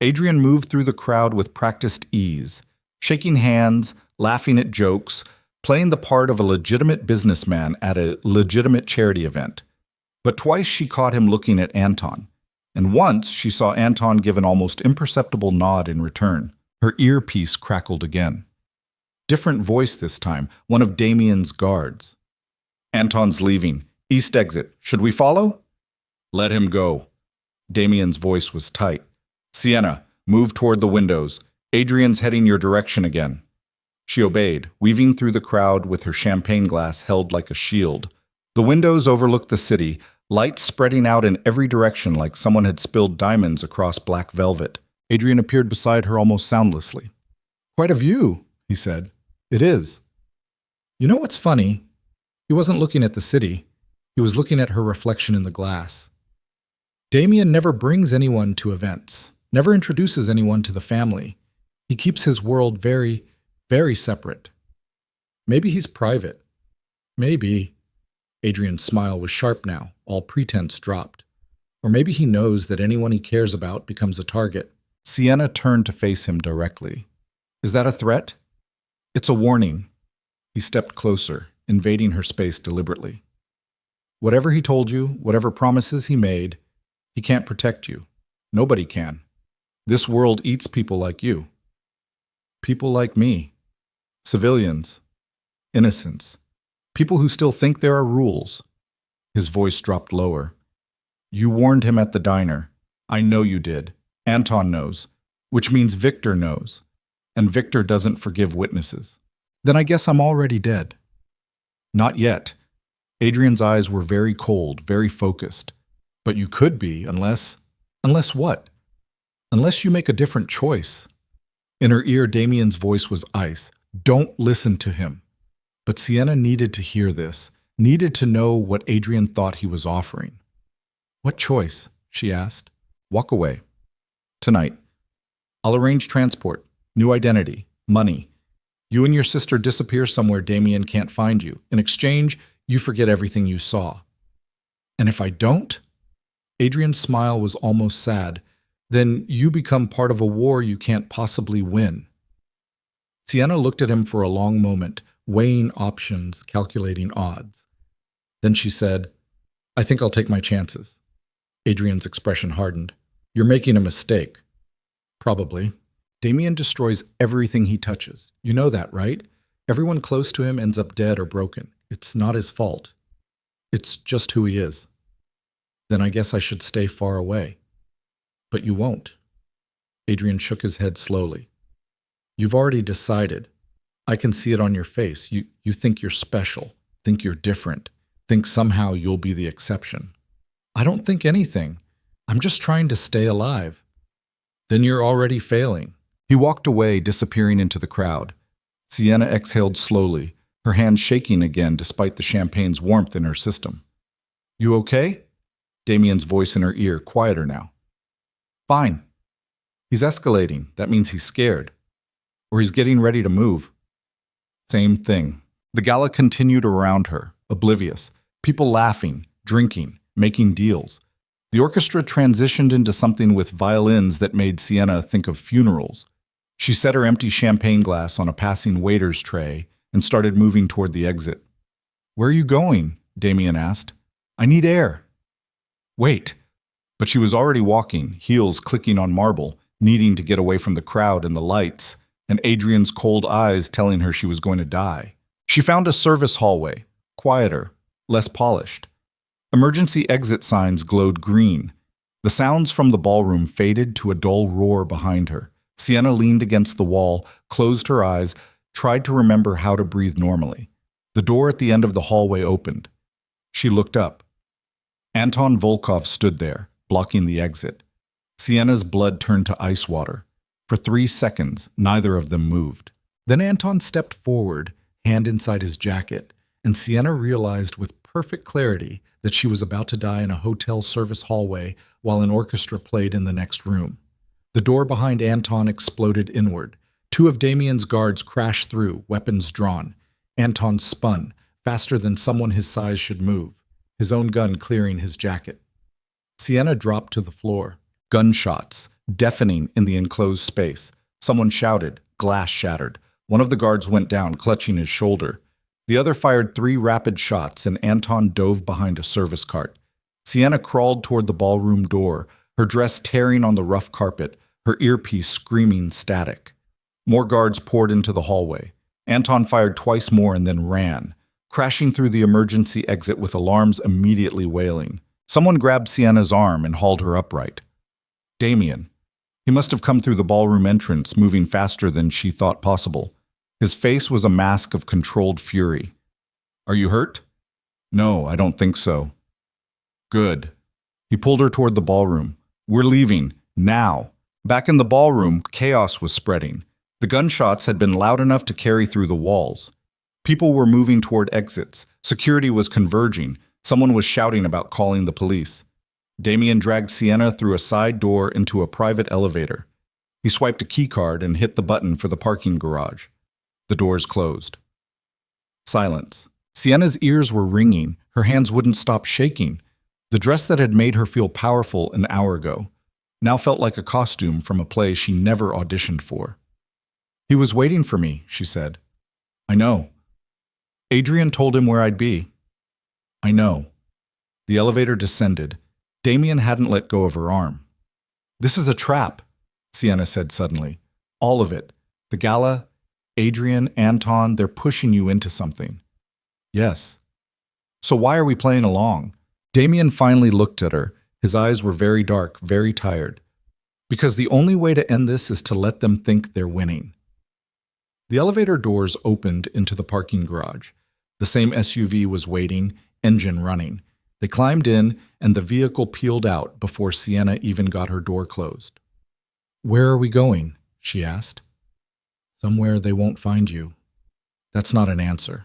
Adrian moved through the crowd with practiced ease, shaking hands, laughing at jokes, playing the part of a legitimate businessman at a legitimate charity event. But twice she caught him looking at Anton, and once she saw Anton give an almost imperceptible nod in return. Her earpiece crackled again. Different voice this time, one of Damien's guards. Anton's leaving. East exit. Should we follow? Let him go. Damien's voice was tight. Sienna, move toward the windows. Adrian's heading your direction again. She obeyed, weaving through the crowd with her champagne glass held like a shield. The windows overlooked the city, lights spreading out in every direction like someone had spilled diamonds across black velvet. Adrian appeared beside her almost soundlessly. Quite a view, he said. It is. You know what's funny? He wasn't looking at the city. He was looking at her reflection in the glass. Damien never brings anyone to events, never introduces anyone to the family. He keeps his world very, very separate. Maybe he's private. Maybe. Adrian's smile was sharp now, all pretense dropped. Or maybe he knows that anyone he cares about becomes a target. Sienna turned to face him directly. Is that a threat? It's a warning. He stepped closer, invading her space deliberately. Whatever he told you, whatever promises he made, he can't protect you. Nobody can. This world eats people like you. People like me. Civilians. Innocents. People who still think there are rules. His voice dropped lower. You warned him at the diner. I know you did. Anton knows. Which means Victor knows. And Victor doesn't forgive witnesses. Then I guess I'm already dead. Not yet. Adrian's eyes were very cold, very focused. But you could be, unless what? Unless you make a different choice. In her ear, Damien's voice was ice. Don't listen to him. But Sienna needed to hear this, needed to know what Adrian thought he was offering. What choice? She asked. Walk away. Tonight. I'll arrange transport, new identity, money. You and your sister disappear somewhere Damien can't find you. In exchange, you forget everything you saw. And if I don't? Adrian's smile was almost sad. Then you become part of a war you can't possibly win. Sienna looked at him for a long moment, weighing options, calculating odds. Then she said, I think I'll take my chances. Adrian's expression hardened. You're making a mistake. Probably. Damien destroys everything he touches. You know that, right? Everyone close to him ends up dead or broken. It's not his fault. It's just who he is. Then I guess I should stay far away. But you won't. Adrian shook his head slowly. You've already decided. I can see it on your face. You think you're special, think you're different, think somehow you'll be the exception. I don't think anything. I'm just trying to stay alive. Then you're already failing. He walked away, disappearing into the crowd. Sienna exhaled slowly, her hand shaking again despite the champagne's warmth in her system. You okay? Damien's voice in her ear, quieter now. Fine. He's escalating. That means he's scared. Or he's getting ready to move. Same thing. The gala continued around her, oblivious. People laughing, drinking, making deals. The orchestra transitioned into something with violins that made Sienna think of funerals. She set her empty champagne glass on a passing waiter's tray and started moving toward the exit. Where are you going? Damien asked. I need air. Wait. But she was already walking, heels clicking on marble, needing to get away from the crowd and the lights, and Adrian's cold eyes telling her she was going to die. She found a service hallway, quieter, less polished. Emergency exit signs glowed green. The sounds from the ballroom faded to a dull roar behind her. Sienna leaned against the wall, closed her eyes, tried to remember how to breathe normally. The door at the end of the hallway opened. She looked up. Anton Volkov stood there, blocking the exit. Sienna's blood turned to ice water. For 3 seconds, neither of them moved. Then Anton stepped forward, hand inside his jacket, and Sienna realized with perfect clarity that she was about to die in a hotel service hallway while an orchestra played in the next room. The door behind Anton exploded inward. 2 of Damien's guards crashed through, weapons drawn. Anton spun, faster than someone his size should move, his own gun clearing his jacket. Sienna dropped to the floor. Gunshots, deafening in the enclosed space. Someone shouted, glass shattered. One of the guards went down, clutching his shoulder. The other fired 3 rapid shots, and Anton dove behind a service cart. Sienna crawled toward the ballroom door, her dress tearing on the rough carpet, her earpiece screaming static. More guards poured into the hallway. Anton fired twice more and then ran, crashing through the emergency exit with alarms immediately wailing. Someone grabbed Sienna's arm and hauled her upright. Damien. He must have come through the ballroom entrance, moving faster than she thought possible. His face was a mask of controlled fury. Are you hurt? No, I don't think so. Good. He pulled her toward the ballroom. We're leaving, now. Back in the ballroom, chaos was spreading. The gunshots had been loud enough to carry through the walls. People were moving toward exits. Security was converging. Someone was shouting about calling the police. Damien dragged Sienna through a side door into a private elevator. He swiped a keycard and hit the button for the parking garage. The doors closed. Silence. Sienna's ears were ringing. Her hands wouldn't stop shaking. The dress that had made her feel powerful an hour ago now felt like a costume from a play she never auditioned for. He was waiting for me, she said. I know. Adrian told him where I'd be. I know. The elevator descended. Damien hadn't let go of her arm. This is a trap, Sienna said suddenly. All of it. The gala, Adrian, Anton, they're pushing you into something. Yes. So why are we playing along? Damien finally looked at her. His eyes were very dark, very tired. Because the only way to end this is to let them think they're winning. The elevator doors opened into the parking garage. The same SUV was waiting, engine running. They climbed in, and the vehicle peeled out before Sienna even got her door closed. Where are we going? She asked. Somewhere they won't find you. That's not an answer.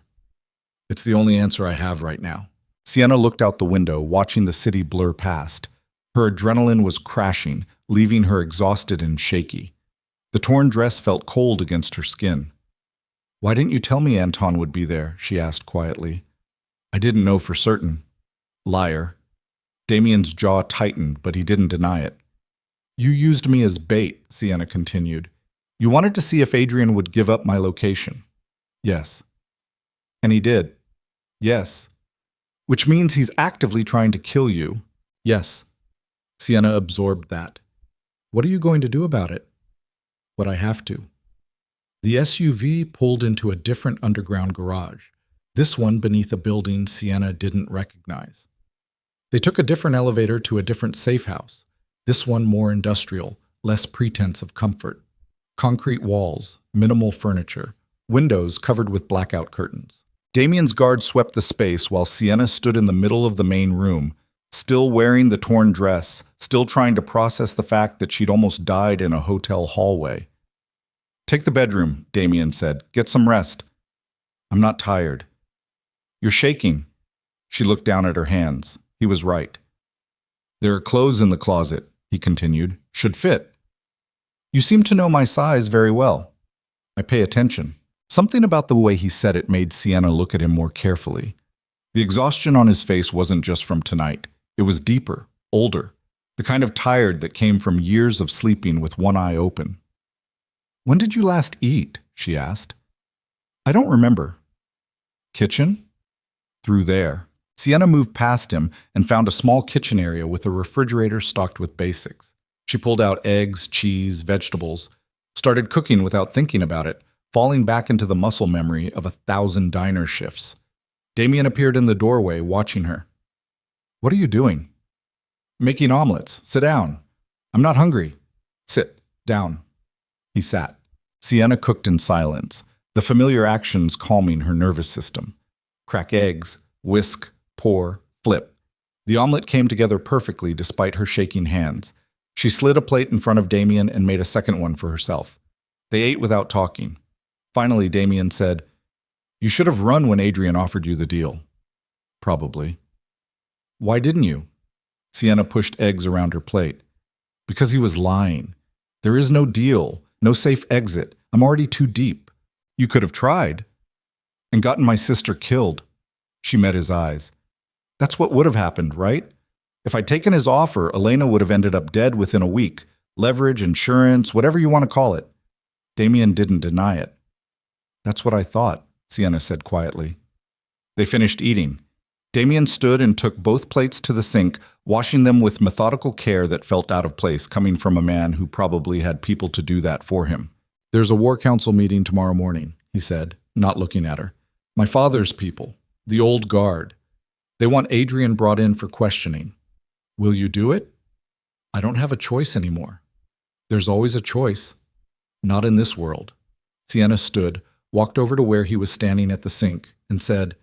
It's the only answer I have right now. Sienna looked out the window, watching the city blur past. Her adrenaline was crashing, leaving her exhausted and shaky. The torn dress felt cold against her skin. Why didn't you tell me Anton would be there? She asked quietly. I didn't know for certain. Liar. Damien's jaw tightened, but he didn't deny it. You used me as bait, Sienna continued. You wanted to see if Adrian would give up my location. Yes. And he did. Yes. Which means he's actively trying to kill you. Yes. Sienna absorbed that. What are you going to do about it? What I have to. The SUV pulled into a different underground garage, this one beneath a building Sienna didn't recognize. They took a different elevator to a different safe house, this one more industrial, less pretense of comfort. Concrete walls, minimal furniture, windows covered with blackout curtains. Damien's guard swept the space while Sienna stood in the middle of the main room, still wearing the torn dress, still trying to process the fact that she'd almost died in a hotel hallway. Take the bedroom, Damien said. Get some rest. I'm not tired. You're shaking. She looked down at her hands. He was right. There are clothes in the closet, he continued. Should fit. You seem to know my size very well. I pay attention. Something about the way he said it made Sienna look at him more carefully. The exhaustion on his face wasn't just from tonight. It was deeper, older, the kind of tired that came from years of sleeping with one eye open. When did you last eat? She asked. I don't remember. Kitchen? Through there. Sienna moved past him and found a small kitchen area with a refrigerator stocked with basics. She pulled out eggs, cheese, vegetables, started cooking without thinking about it, falling back into the muscle memory of 1,000 diner shifts. Damien appeared in the doorway, watching her. "What are you doing?" "Making omelets. Sit down." "I'm not hungry." "Sit down." He sat. Sienna cooked in silence, the familiar actions calming her nervous system. Crack eggs, whisk, pour, flip. The omelet came together perfectly despite her shaking hands. She slid a plate in front of Damien and made a second one for herself. They ate without talking. Finally, Damien said, "You should have run when Adrian offered you the deal." "Probably." "Why didn't you?" Sienna pushed eggs around her plate. "Because he was lying. There is no deal, no safe exit. I'm already too deep. You could have tried. And gotten my sister killed." She met his eyes. "That's what would have happened, right? If I'd taken his offer, Elena would have ended up dead within a week. Leverage, insurance, whatever you want to call it." Damien didn't deny it. "That's what I thought," Sienna said quietly. They finished eating. Damien stood and took both plates to the sink, washing them with methodical care that felt out of place, coming from a man who probably had people to do that for him. "There's a war council meeting tomorrow morning," he said, not looking at her. "My father's people, the old guard. They want Adrian brought in for questioning. Will you do it?" "I don't have a choice anymore." "There's always a choice." "Not in this world." Sienna stood, walked over to where he was standing at the sink, and said,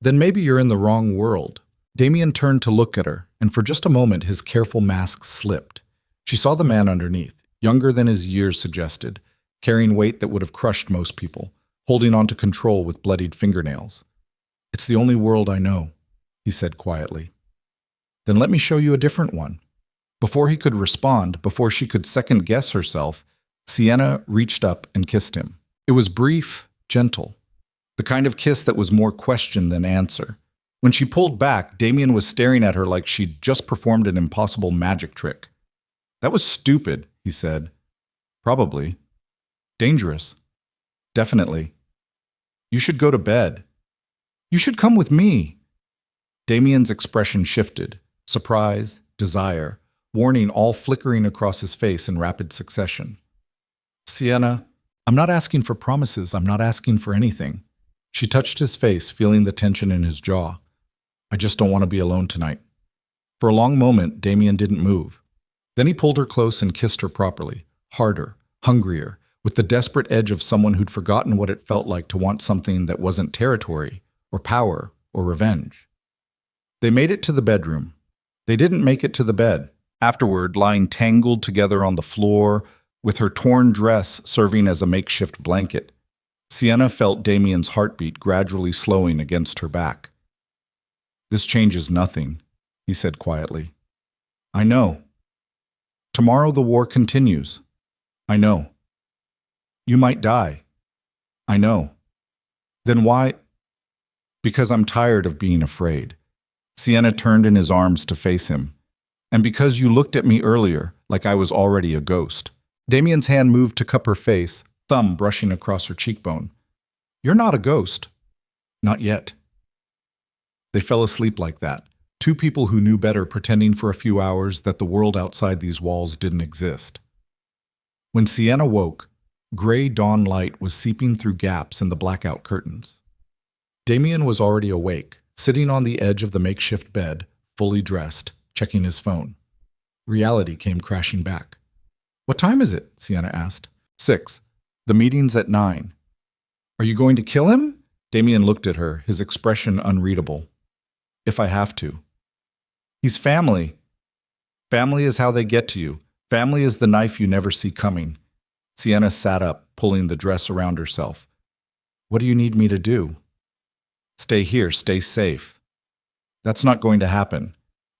"Then maybe you're in the wrong world." Damien turned to look at her, and for just a moment his careful mask slipped. She saw the man underneath, younger than his years suggested, carrying weight that would have crushed most people, holding on to control with bloodied fingernails. "It's the only world I know," he said quietly. "Then let me show you a different one." Before he could respond, before she could second-guess herself, Sienna reached up and kissed him. It was brief, gentle. The kind of kiss that was more question than answer. When she pulled back, Damien was staring at her like she'd just performed an impossible magic trick. "That was stupid," he said. "Probably. Dangerous. Definitely. You should go to bed. You should come with me." Damien's expression shifted. Surprise, desire, warning all flickering across his face in rapid succession. "Sienna, I'm not asking for promises. I'm not asking for anything." She touched his face, feeling the tension in his jaw. "I just don't want to be alone tonight." For a long moment, Damien didn't move. Then he pulled her close and kissed her properly, harder, hungrier, with the desperate edge of someone who'd forgotten what it felt like to want something that wasn't territory, or power, or revenge. They made it to the bedroom. They didn't make it to the bed. Afterward, lying tangled together on the floor, with her torn dress serving as a makeshift blanket, Sienna felt Damien's heartbeat gradually slowing against her back. "This changes nothing," he said quietly. "I know. Tomorrow the war continues. I know. You might die. I know. Then why?" "Because I'm tired of being afraid." Sienna turned in his arms to face him. "And because you looked at me earlier like I was already a ghost." Damien's hand moved to cup her face, thumb brushing across her cheekbone. "You're not a ghost." "Not yet." They fell asleep like that, two people who knew better pretending for a few hours that the world outside these walls didn't exist. When Sienna woke, gray dawn light was seeping through gaps in the blackout curtains. Damien was already awake, sitting on the edge of the makeshift bed, fully dressed, checking his phone. Reality came crashing back. "What time is it?" Sienna asked. 6. "The meeting's at 9. "Are you going to kill him?" Damien looked at her, his expression unreadable. "If I have to." "He's family." "Family is how they get to you. Family is the knife you never see coming." Sienna sat up, pulling the dress around herself. "What do you need me to do?" "Stay here, stay safe." "That's not going to happen."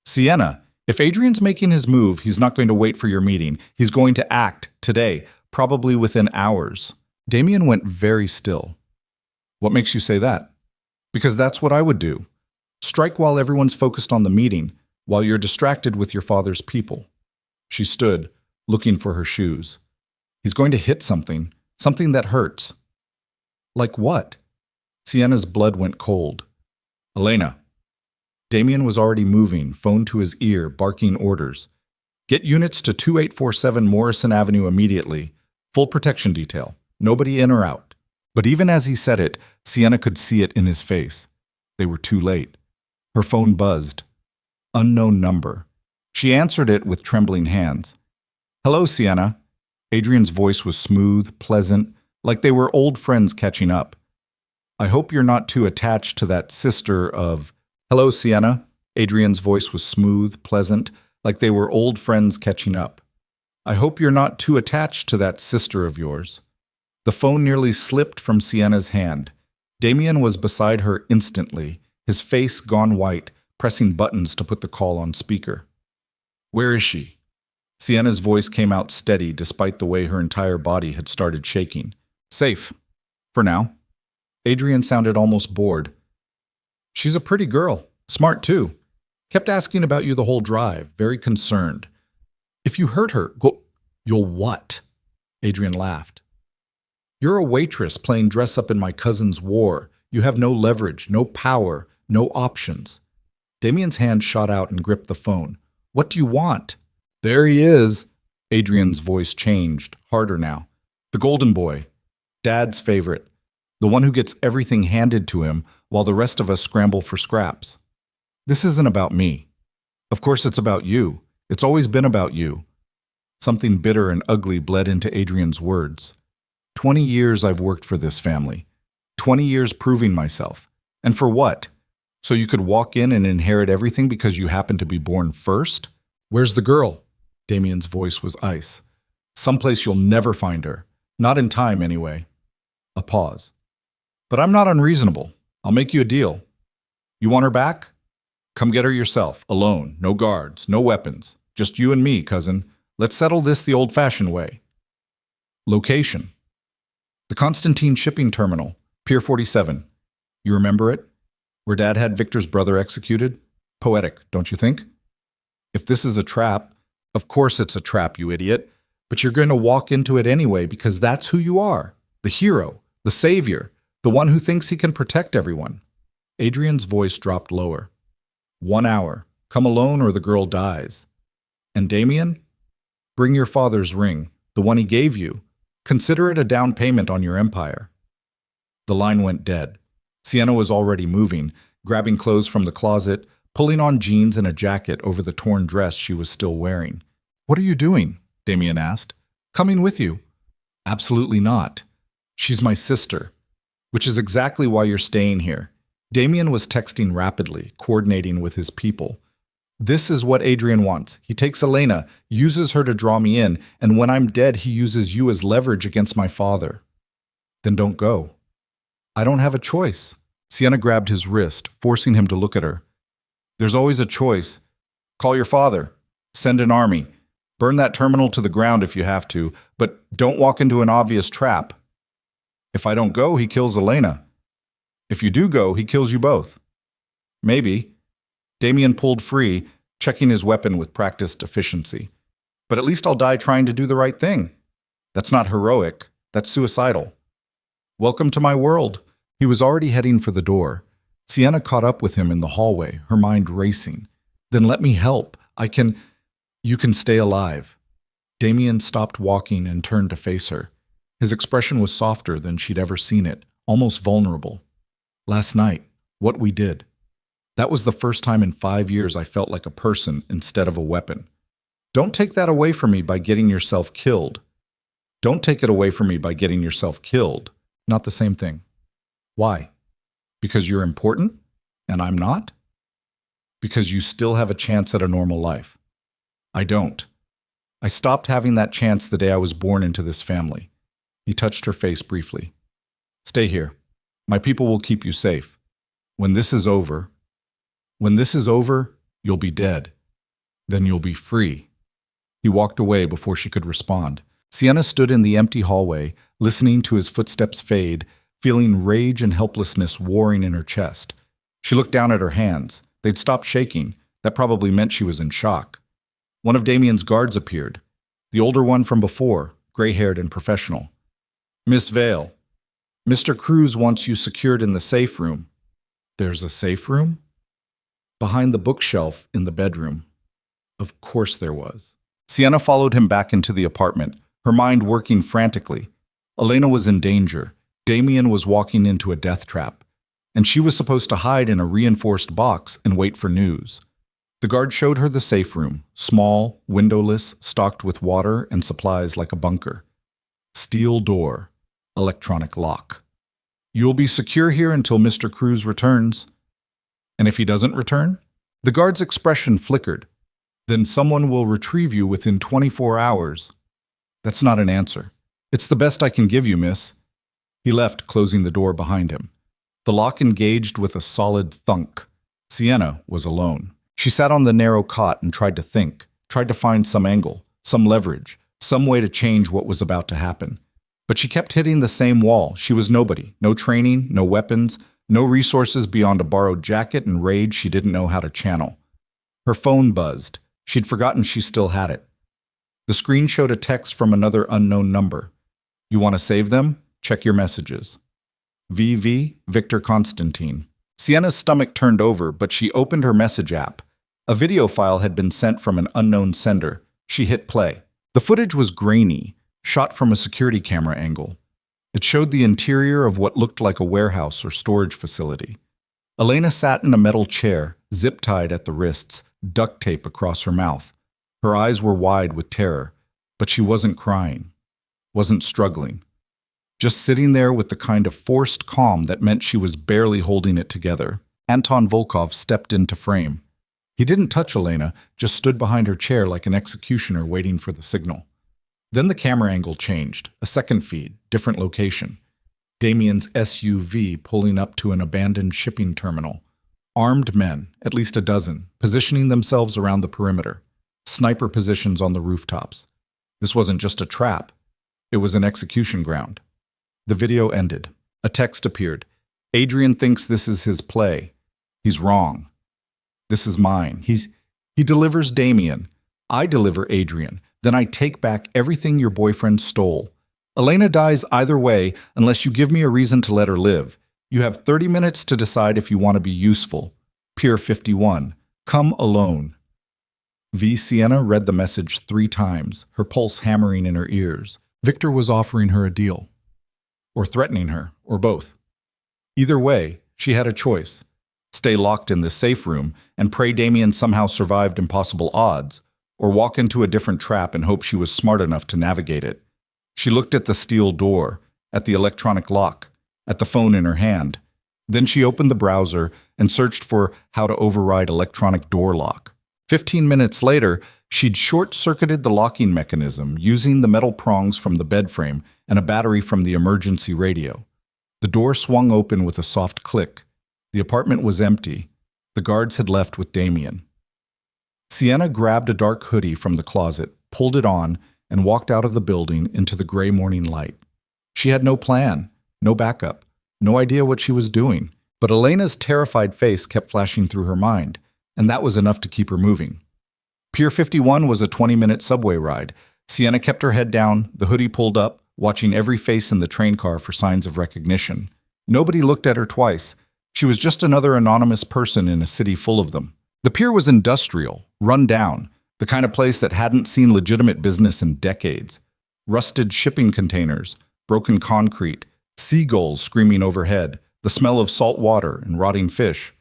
"Sienna, if Adrian's making his move, he's not going to wait for your meeting. He's going to act today, probably within hours." Damien went very still. "What makes you say that?" "Because that's what I would do. Strike while everyone's focused on the meeting, while you're distracted with your father's people." She stood, looking for her shoes. "He's going to hit something, something that hurts." "Like what?" Sienna's blood went cold. "Elena." Damien was already moving, phone to his ear, barking orders. "Get units to 2847 Morrison Avenue immediately. Full protection detail. Nobody in or out." But even as he said it, Sienna could see it in his face. They were too late. Her phone buzzed. Unknown number. She answered it with trembling hands. "Hello, Sienna." Adrian's voice was smooth, pleasant, like they were old friends catching up. "I hope you're not too attached to that sister of—" "Hello, Sienna." Adrian's voice was smooth, pleasant, like they were old friends catching up. "I hope you're not too attached to that sister of yours." The phone nearly slipped from Sienna's hand. Damien was beside her instantly, his face gone white, pressing buttons to put the call on speaker. "Where is she?" Sienna's voice came out steady despite the way her entire body had started shaking. "Safe. For now." Adrian sounded almost bored. "She's a pretty girl. Smart, too. Kept asking about you the whole drive, very concerned. If you hurt her, You'll what?" Adrian laughed. "You're a waitress playing dress-up in my cousin's war. You have no leverage, no power, no options." Damien's hand shot out and gripped the phone. "What do you want?" "There he is." Adrian's voice changed, harder now. "The golden boy. Dad's favorite. The one who gets everything handed to him while the rest of us scramble for scraps. This isn't about me. Of course it's about you. It's always been about you." Something bitter and ugly bled into Adrian's words. 20 years I've worked for this family. 20 years proving myself. And for what? So you could walk in and inherit everything because you happen to be born first? Where's the girl? Damien's voice was ice. Someplace you'll never find her. Not in time, anyway. A pause. But I'm not unreasonable. I'll make you a deal. You want her back? Come get her yourself, alone, no guards, no weapons. Just you and me, cousin. Let's settle this the old-fashioned way. Location. The Constantine Shipping Terminal, Pier 47. You remember it? Where Dad had Victor's brother executed? Poetic, don't you think? If this is a trap, of course it's a trap, you idiot. But you're going to walk into it anyway because that's who you are. The hero, the savior, the one who thinks he can protect everyone. Adrian's voice dropped lower. 1 hour. Come alone or the girl dies. And Damien? Bring your father's ring, the one he gave you. Consider it a down payment on your empire. The line went dead. Sienna was already moving, grabbing clothes from the closet, pulling on jeans and a jacket over the torn dress she was still wearing. What are you doing? Damien asked. Coming with you. Absolutely not. She's my sister. Which is exactly why you're staying here. Damien was texting rapidly, coordinating with his people. This is what Adrian wants. He takes Elena, uses her to draw me in, and when I'm dead, he uses you as leverage against my father. Then don't go. I don't have a choice. Sienna grabbed his wrist, forcing him to look at her. There's always a choice. Call your father. Send an army. Burn that terminal to the ground if you have to, but don't walk into an obvious trap. If I don't go, he kills Elena. If you do go, he kills you both. Maybe. Damien pulled free, checking his weapon with practiced efficiency. But at least I'll die trying to do the right thing. That's not heroic. That's suicidal. Welcome to my world. He was already heading for the door. Sienna caught up with him in the hallway, her mind racing. Then let me help. You can stay alive. Damien stopped walking and turned to face her. His expression was softer than she'd ever seen it, almost vulnerable. Last night, what we did. That was the first time in 5 years I felt like a person instead of a weapon. Don't take that away from me by getting yourself killed. Don't take it away from me by getting yourself killed. Not the same thing. Why? Because you're important and I'm not? Because you still have a chance at a normal life. I don't. I stopped having that chance the day I was born into this family. He touched her face briefly. Stay here. My people will keep you safe. When this is over, you'll be dead. Then you'll be free. He walked away before she could respond. Sienna stood in the empty hallway, listening to his footsteps fade, feeling rage and helplessness warring in her chest. She looked down at her hands. They'd stopped shaking. That probably meant she was in shock. One of Damien's guards appeared. The older one from before, gray-haired and professional. Miss Vale, Mr. Cruz wants you secured in the safe room. There's a safe room? Behind the bookshelf in the bedroom. Of course there was. Sienna followed him back into the apartment, her mind working frantically. Elena was in danger. Damien was walking into a death trap, and she was supposed to hide in a reinforced box and wait for news. The guard showed her the safe room, small, windowless, stocked with water and supplies like a bunker. Steel door, electronic lock. You'll be secure here until Mr. Cruz returns. And if he doesn't return? The guard's expression flickered. Then someone will retrieve you within 24 hours. That's not an answer. It's the best I can give you, miss. He left, closing the door behind him. The lock engaged with a solid thunk. Sienna was alone. She sat on the narrow cot and tried to think, tried to find some angle, some leverage, some way to change what was about to happen. But she kept hitting the same wall. She was nobody. No training, no weapons, no resources beyond a borrowed jacket and rage she didn't know how to channel. Her phone buzzed. She'd forgotten she still had it. The screen showed a text from another unknown number. You want to save them? Check your messages. VV, Victor Constantine. Sienna's stomach turned over, but she opened her message app. A video file had been sent from an unknown sender. She hit play. The footage was grainy, shot from a security camera angle. It showed the interior of what looked like a warehouse or storage facility. Elena sat in a metal chair, zip-tied at the wrists, duct tape across her mouth. Her eyes were wide with terror, but she wasn't crying, wasn't struggling. Just sitting there with the kind of forced calm that meant she was barely holding it together. Anton Volkov stepped into frame. He didn't touch Elena, just stood behind her chair like an executioner waiting for the signal. Then the camera angle changed, a second feed, different location. Damien's SUV pulling up to an abandoned shipping terminal. Armed men, at least a dozen, positioning themselves around the perimeter. Sniper positions on the rooftops. This wasn't just a trap. It was an execution ground. The video ended. A text appeared. Adrian thinks this is his play. He's wrong. This is mine. He delivers Damien. I deliver Adrian. Then I take back everything your boyfriend stole. Elena dies either way unless you give me a reason to let her live. You have 30 minutes to decide if you want to be useful. Pier 51. Come alone. V. Sienna read the message 3 times, her pulse hammering in her ears. Victor was offering her a deal. Or threatening her, or both. Either way, she had a choice. Stay locked in the safe room and pray Damien somehow survived impossible odds, or walk into a different trap and hope she was smart enough to navigate it. She looked at the steel door, at the electronic lock, at the phone in her hand. Then she opened the browser and searched for how to override electronic door lock. 15 minutes later, she'd short-circuited the locking mechanism using the metal prongs from the bed frame and a battery from the emergency radio. The door swung open with a soft click. The apartment was empty. The guards had left with Damien. Sienna grabbed a dark hoodie from the closet, pulled it on, and walked out of the building into the gray morning light. She had no plan, no backup, no idea what she was doing, but Elena's terrified face kept flashing through her mind, and that was enough to keep her moving. Pier 51 was a 20-minute subway ride. Sienna kept her head down, the hoodie pulled up, watching every face in the train car for signs of recognition. Nobody looked at her twice. She was just another anonymous person in a city full of them. The pier was industrial, run down, the kind of place that hadn't seen legitimate business in decades. Rusted shipping containers, broken concrete, seagulls screaming overhead, the smell of salt water and rotting fish.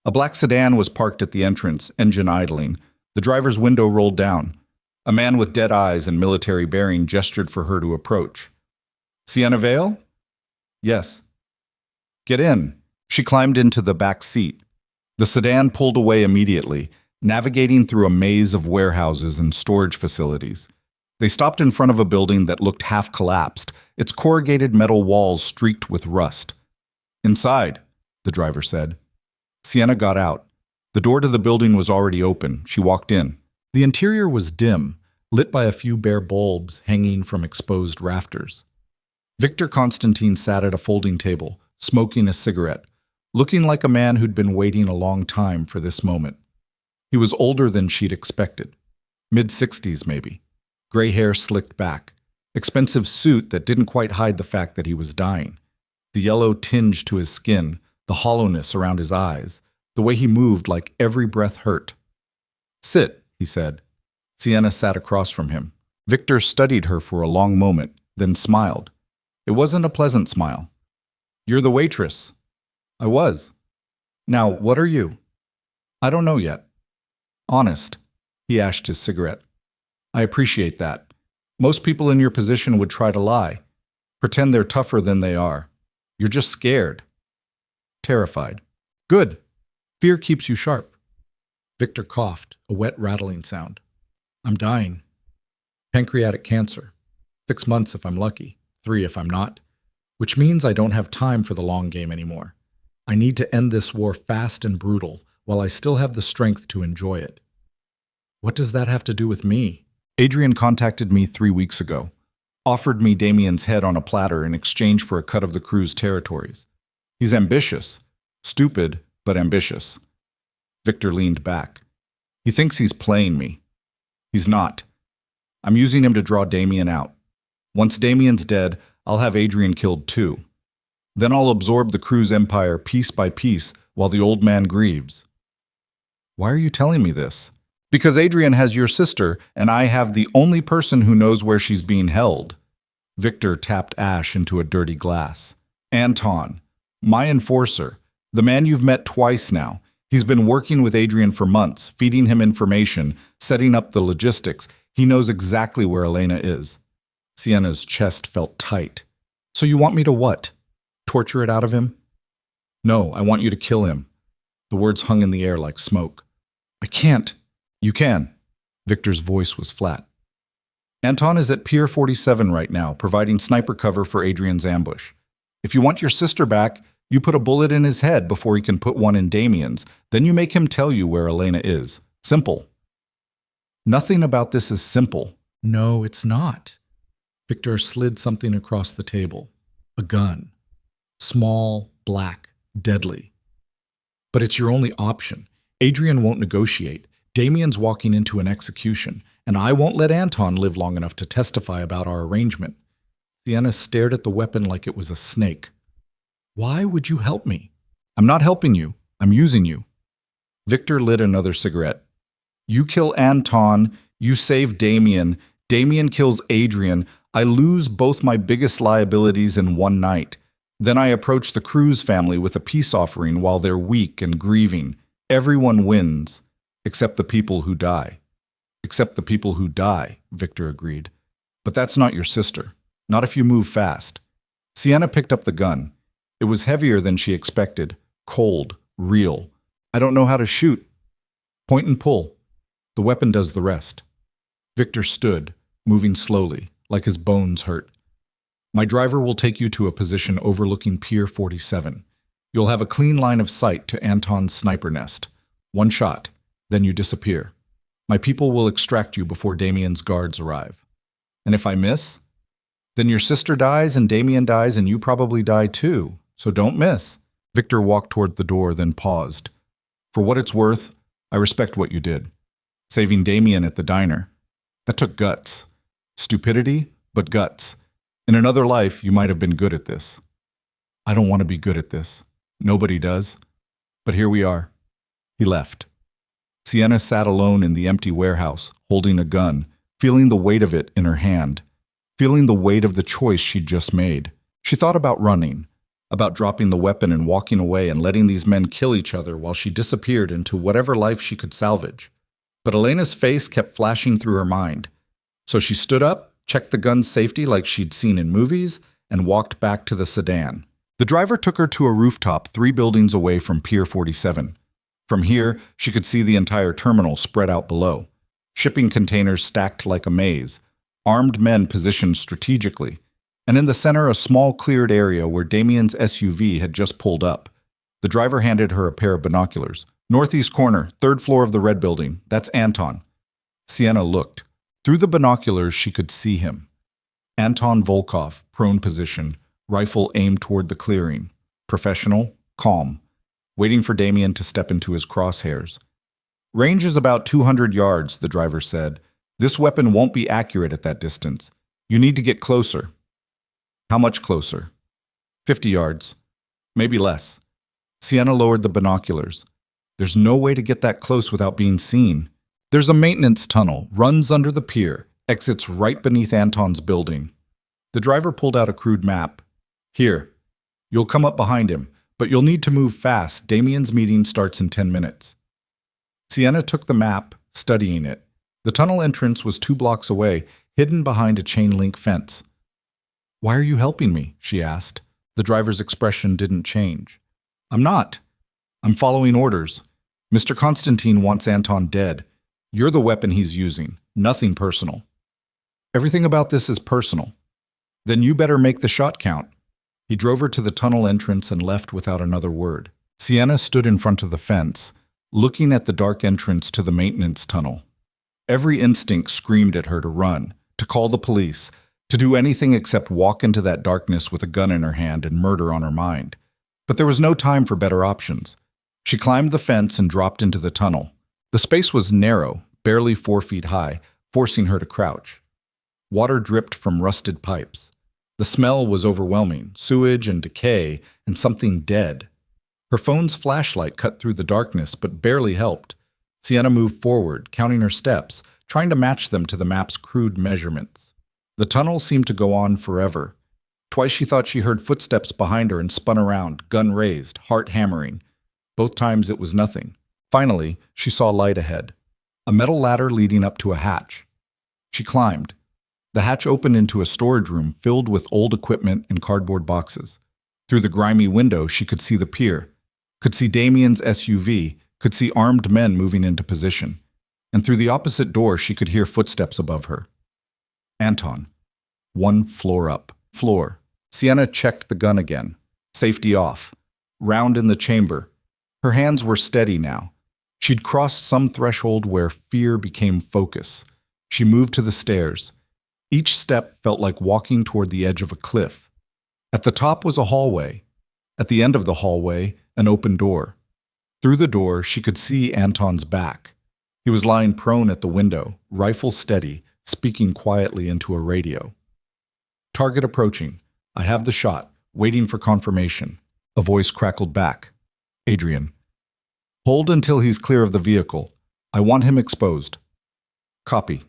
A black sedan was parked at the entrance, engine idling. The driver's window rolled down. A man with dead eyes and military bearing gestured for her to approach. Sienna Vale? Yes. Get in. She climbed into the back seat. The sedan pulled away immediately, navigating through a maze of warehouses and storage facilities. They stopped in front of a building that looked half collapsed, its corrugated metal walls streaked with rust. Inside, the driver said. Sienna got out. The door to the building was already open. She walked in. The interior was dim, lit by a few bare bulbs hanging from exposed rafters. Victor Constantine sat at a folding table, smoking a cigarette, looking like a man who'd been waiting a long time for this moment. He was older than she'd expected. Mid-60s, maybe. Gray hair slicked back. Expensive suit that didn't quite hide the fact that he was dying. The yellow tinge to his skin, the hollowness around his eyes, the way he moved like every breath hurt. Sit, he said. Sienna sat across from him. Victor studied her for a long moment, then smiled. It wasn't a pleasant smile. You're the waitress. I was. Now, what are you? I don't know yet. Honest. He ashed his cigarette. I appreciate that. Most people in your position would try to lie. Pretend they're tougher than they are. You're just scared. Terrified. Good. Fear keeps you sharp. Victor coughed, a wet rattling sound. I'm dying. Pancreatic cancer. 6 months if I'm lucky, 3 if I'm not. Which means I don't have time for the long game anymore. I need to end this war fast and brutal while I still have the strength to enjoy it. What does that have to do with me? Adrian contacted me 3 weeks ago. Offered me Damien's head on a platter in exchange for a cut of the crew's territories. He's ambitious. Stupid, but ambitious. Victor leaned back. He thinks he's playing me. He's not. I'm using him to draw Damien out. Once Damien's dead, I'll have Adrian killed too. Then I'll absorb the crew's empire piece by piece while the old man grieves. Why are you telling me this? Because Adrian has your sister, and I have the only person who knows where she's being held. Victor tapped ash into a dirty glass. Anton, my enforcer, the man you've met twice now. He's been working with Adrian for months, feeding him information, setting up the logistics. He knows exactly where Elena is. Sienna's chest felt tight. So you want me to what? Torture it out of him? No, I want you to kill him. The words hung in the air like smoke. I can't. You can. Victor's voice was flat. Anton is at Pier 47 right now, providing sniper cover for Adrian's ambush. If you want your sister back, you put a bullet in his head before he can put one in Damien's. Then you make him tell you where Elena is. Simple. Nothing about this is simple. No, it's not. Victor slid something across the table. A gun. Small, black, deadly. But it's your only option. Adrian won't negotiate. Damien's walking into an execution, and I won't let Anton live long enough to testify about our arrangement. Sienna stared at the weapon like it was a snake. Why would you help me? I'm not helping you. I'm using you. Victor lit another cigarette. You kill Anton, you save Damien, Damien kills Adrian, I lose both my biggest liabilities in one night. Then I approach the Cruz family with a peace offering while they're weak and grieving. Everyone wins, except the people who die. Except the people who die, Victor agreed. But that's not your sister. Not if you move fast. Sienna picked up the gun. It was heavier than she expected. Cold. Real. I don't know how to shoot. Point and pull. The weapon does the rest. Victor stood, moving slowly, like his bones hurt. My driver will take you to a position overlooking Pier 47. You'll have a clean line of sight to Anton's sniper nest. One shot, then you disappear. My people will extract you before Damien's guards arrive. And if I miss, then your sister dies and Damien dies and you probably die too. So don't miss. Victor walked toward the door, then paused. For what it's worth, I respect what you did. Saving Damien at the diner. That took guts. Stupidity, but guts. In another life, you might have been good at this. I don't want to be good at this. Nobody does. But here we are. He left. Sienna sat alone in the empty warehouse, holding a gun, feeling the weight of it in her hand, feeling the weight of the choice she'd just made. She thought about running, about dropping the weapon and walking away and letting these men kill each other while she disappeared into whatever life she could salvage. But Elena's face kept flashing through her mind. So she stood up, checked the gun's safety like she'd seen in movies, and walked back to the sedan. The driver took her to a rooftop 3 buildings away from Pier 47. From here, she could see the entire terminal spread out below. Shipping containers stacked like a maze, armed men positioned strategically, and in the center a small cleared area where Damien's SUV had just pulled up. The driver handed her a pair of binoculars. Northeast corner, 3rd floor of the red building. That's Anton. Sienna looked. Through the binoculars, she could see him. Anton Volkov, prone position, rifle aimed toward the clearing. Professional, calm, waiting for Damien to step into his crosshairs. Range is about 200 yards, the driver said. This weapon won't be accurate at that distance. You need to get closer. How much closer? 50 yards. Maybe less. Sienna lowered the binoculars. There's no way to get that close without being seen. There's a maintenance tunnel, runs under the pier, exits right beneath Anton's building. The driver pulled out a crude map. Here. You'll come up behind him, but you'll need to move fast. Damien's meeting starts in 10 minutes. Sienna took the map, studying it. The tunnel entrance was 2 blocks away, hidden behind a chain-link fence. "Why are you helping me?" she asked. The driver's expression didn't change. "I'm not. I'm following orders. Mr. Constantine wants Anton dead. You're the weapon he's using. Nothing personal." "Everything about this is personal." "Then you better make the shot count." He drove her to the tunnel entrance and left without another word. Sienna stood in front of the fence, looking at the dark entrance to the maintenance tunnel. Every instinct screamed at her to run, to call the police, to do anything except walk into that darkness with a gun in her hand and murder on her mind. But there was no time for better options. She climbed the fence and dropped into the tunnel. The space was narrow, barely 4 feet high, forcing her to crouch. Water dripped from rusted pipes. The smell was overwhelming, sewage and decay and something dead. Her phone's flashlight cut through the darkness but barely helped. Sienna moved forward, counting her steps, trying to match them to the map's crude measurements. The tunnel seemed to go on forever. Twice she thought she heard footsteps behind her and spun around, gun raised, heart hammering. Both times it was nothing. Finally, she saw light ahead. A metal ladder leading up to a hatch. She climbed. The hatch opened into a storage room filled with old equipment and cardboard boxes. Through the grimy window, she could see the pier, could see Damien's SUV, could see armed men moving into position. And through the opposite door, she could hear footsteps above her. Anton. 1 floor up. Floor. Sienna checked the gun again. Safety off. Round in the chamber. Her hands were steady now. She'd crossed some threshold where fear became focus. She moved to the stairs. Each step felt like walking toward the edge of a cliff. At the top was a hallway. At the end of the hallway, an open door. Through the door, she could see Anton's back. He was lying prone at the window, rifle steady, speaking quietly into a radio. "Target approaching. I have the shot, waiting for confirmation." A voice crackled back. "Adrian. Hold until he's clear of the vehicle. I want him exposed." "Copy."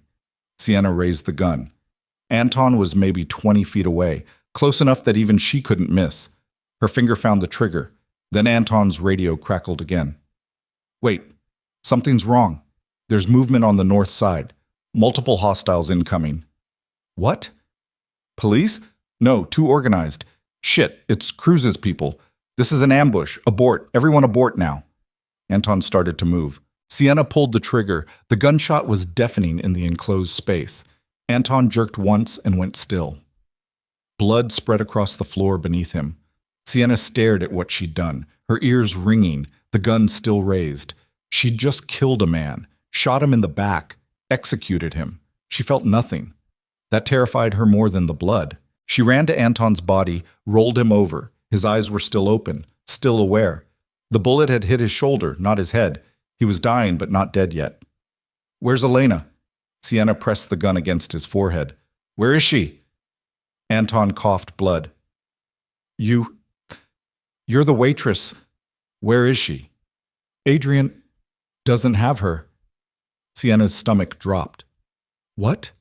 Sienna raised the gun. Anton was maybe 20 feet away, close enough that even she couldn't miss. Her finger found the trigger. Then Anton's radio crackled again. "Wait, something's wrong. There's movement on the north side. Multiple hostiles incoming." "What? Police? No, too organized. Shit, it's Cruz's people. This is an ambush. Abort. Everyone abort now." Anton started to move. Sienna pulled the trigger. The gunshot was deafening in the enclosed space. Anton jerked once and went still. Blood spread across the floor beneath him. Sienna stared at what she'd done, her ears ringing, the gun still raised. She'd just killed a man, shot him in the back, executed him. She felt nothing. That terrified her more than the blood. She ran to Anton's body, rolled him over. His eyes were still open, still aware. The bullet had hit his shoulder, not his head. He was dying, but not dead yet. "Where's Elena?" Sienna pressed the gun against his forehead. "Where is she?" Anton coughed blood. You're the waitress. Where is she?" "Adrian doesn't have her." Sienna's stomach dropped. "What?"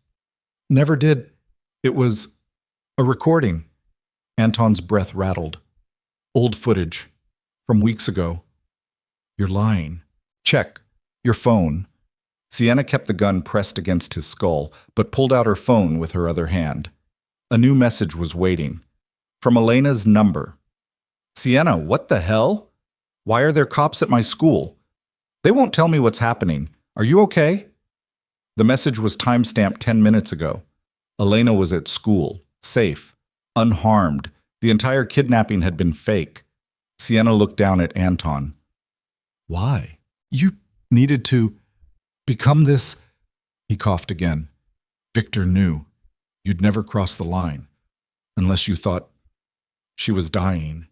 "Never did. It was a recording." Anton's breath rattled. "Old footage. From weeks ago." "You're lying." "Check. Your phone." Sienna kept the gun pressed against his skull, but pulled out her phone with her other hand. A new message was waiting. From Elena's number. "Sienna, what the hell? Why are there cops at my school? They won't tell me what's happening. Are you okay?" The message was timestamped 10 minutes ago. Elena was at school, safe, unharmed. The entire kidnapping had been fake. Sienna looked down at Anton. "Why? You needed to become this." He coughed again. "Victor knew. You'd never cross the line. Unless you thought she was dying."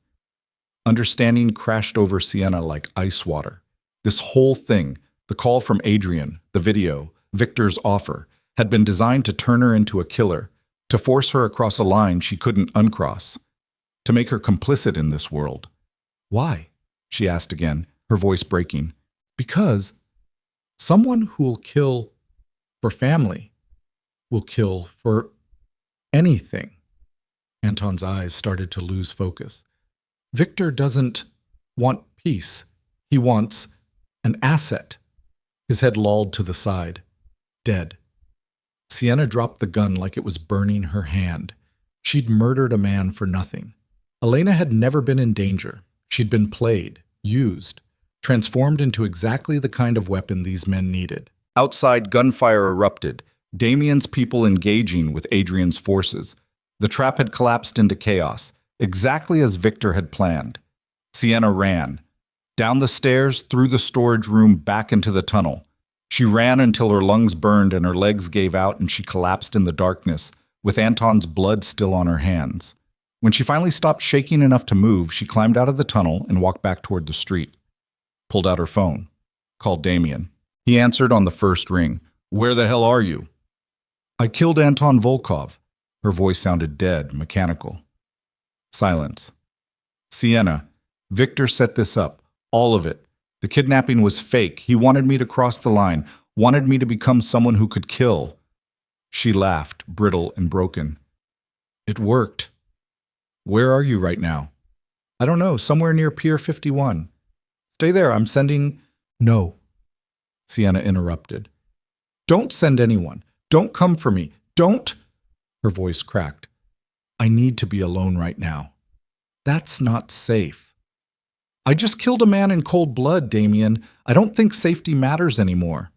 Understanding crashed over Sienna like ice water. This whole thing, the call from Adrian, the video, Victor's offer, had been designed to turn her into a killer, to force her across a line she couldn't uncross, to make her complicit in this world. "Why?" she asked again, her voice breaking. "Because someone who'll kill for family will kill for anything." Anton's eyes started to lose focus. Victor doesn't want peace. He wants an asset. His head lolled to the side. Dead. Sienna dropped the gun like it was burning her hand. She'd murdered a man for nothing. Elena had never been in danger. She'd been played, used, transformed into exactly the kind of weapon these men needed. Outside, gunfire erupted, Damien's people engaging with Adrian's forces. The trap had collapsed into chaos, exactly as Victor had planned. Sienna ran. Down the stairs, through the storage room, back into the tunnel. She ran until her lungs burned and her legs gave out and she collapsed in the darkness, with Anton's blood still on her hands. When she finally stopped shaking enough to move, she climbed out of the tunnel and walked back toward the street. Pulled out her phone. Called Damien. He answered on the first ring. "Where the hell are you?" "I killed Anton Volkov." Her voice sounded dead, mechanical. Silence. "Sienna, Victor set this up. All of it. The kidnapping was fake. He wanted me to cross the line, wanted me to become someone who could kill." She laughed, brittle and broken. "It worked." "Where are you right now?" "I don't know, somewhere near Pier 51. Stay there, I'm sending—" "No," Sienna interrupted. "Don't send anyone. Don't come for me. Don't—" Her voice cracked. "I need to be alone right now. That's not safe. I just killed a man in cold blood, Damien. I don't think safety matters anymore."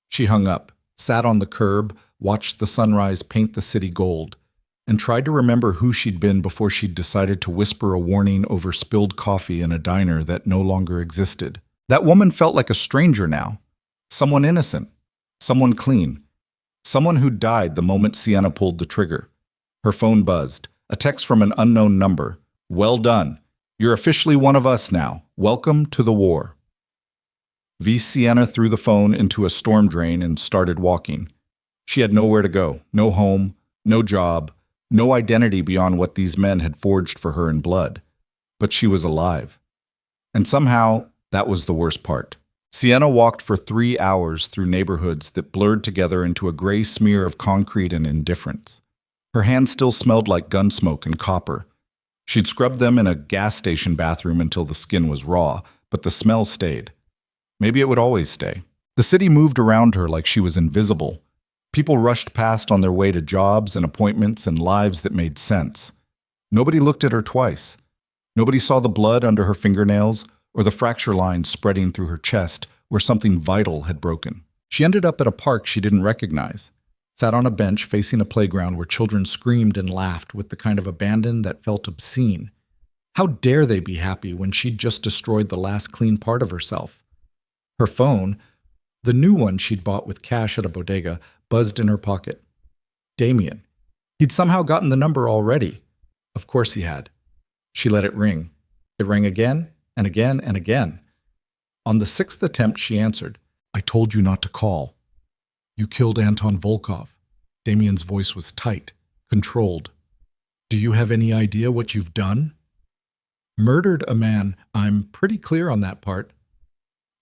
She hung up, sat on the curb, watched the sunrise paint the city gold, and tried to remember who she'd been before she'd decided to whisper a warning over spilled coffee in a diner that no longer existed. That woman felt like a stranger now. Someone innocent. Someone clean. Someone who died the moment Sienna pulled the trigger. Her phone buzzed. A text from an unknown number. "Well done. You're officially one of us now. Welcome to the war." Sienna threw the phone into a storm drain and started walking. She had nowhere to go. No home. No job. No identity beyond what these men had forged for her in blood. But she was alive. And somehow, that was the worst part. Sienna walked for 3 hours through neighborhoods that blurred together into a gray smear of concrete and indifference. Her hands still smelled like gun smoke and copper. She'd scrubbed them in a gas station bathroom until the skin was raw, but the smell stayed. Maybe it would always stay. The city moved around her like she was invisible. People rushed past on their way to jobs and appointments and lives that made sense. Nobody looked at her twice. Nobody saw the blood under her fingernails or the fracture lines spreading through her chest where something vital had broken. She ended up at a park she didn't recognize, sat on a bench facing a playground where children screamed and laughed with the kind of abandon that felt obscene. How dare they be happy when she'd just destroyed the last clean part of herself? Her phone, the new one she'd bought with cash at a bodega, buzzed in her pocket. Damien. He'd somehow gotten the number already. Of course he had. She let it ring. It rang again and again and again. On the 6th attempt, she answered. "I told you not to call. You killed Anton Volkov." Damien's voice was tight, controlled. "Do you have any idea what you've done?" "Murdered a man. I'm pretty clear on that part.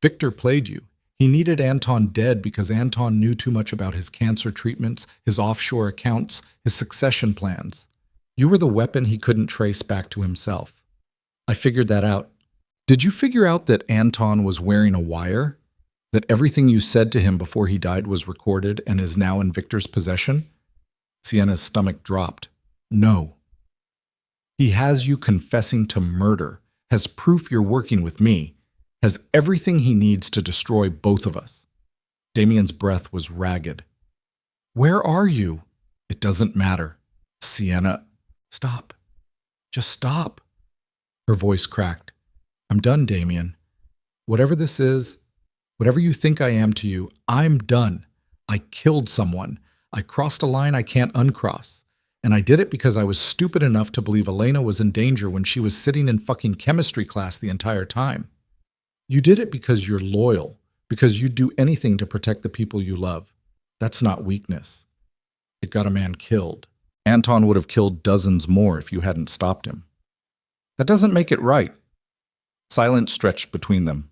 Victor played you. He needed Anton dead because Anton knew too much about his cancer treatments, his offshore accounts, his succession plans. You were the weapon he couldn't trace back to himself. I figured that out. Did you figure out that Anton was wearing a wire? That everything you said to him before he died was recorded and is now in Victor's possession?" Sienna's stomach dropped. "No. He has you confessing to murder, has proof you're working with me, has everything he needs to destroy both of us." Damien's breath was ragged. "Where are you?" "It doesn't matter. Sienna." "Stop. Just stop." Her voice cracked. "I'm done, Damien. Whatever this is, whatever you think I am to you, I'm done. I killed someone. I crossed a line I can't uncross. And I did it because I was stupid enough to believe Elena was in danger when she was sitting in fucking chemistry class the entire time. You did it because you're loyal, because you'd do anything to protect the people you love. That's not weakness. It got a man killed. Anton would have killed dozens more if you hadn't stopped him. That doesn't make it right." Silence stretched between them.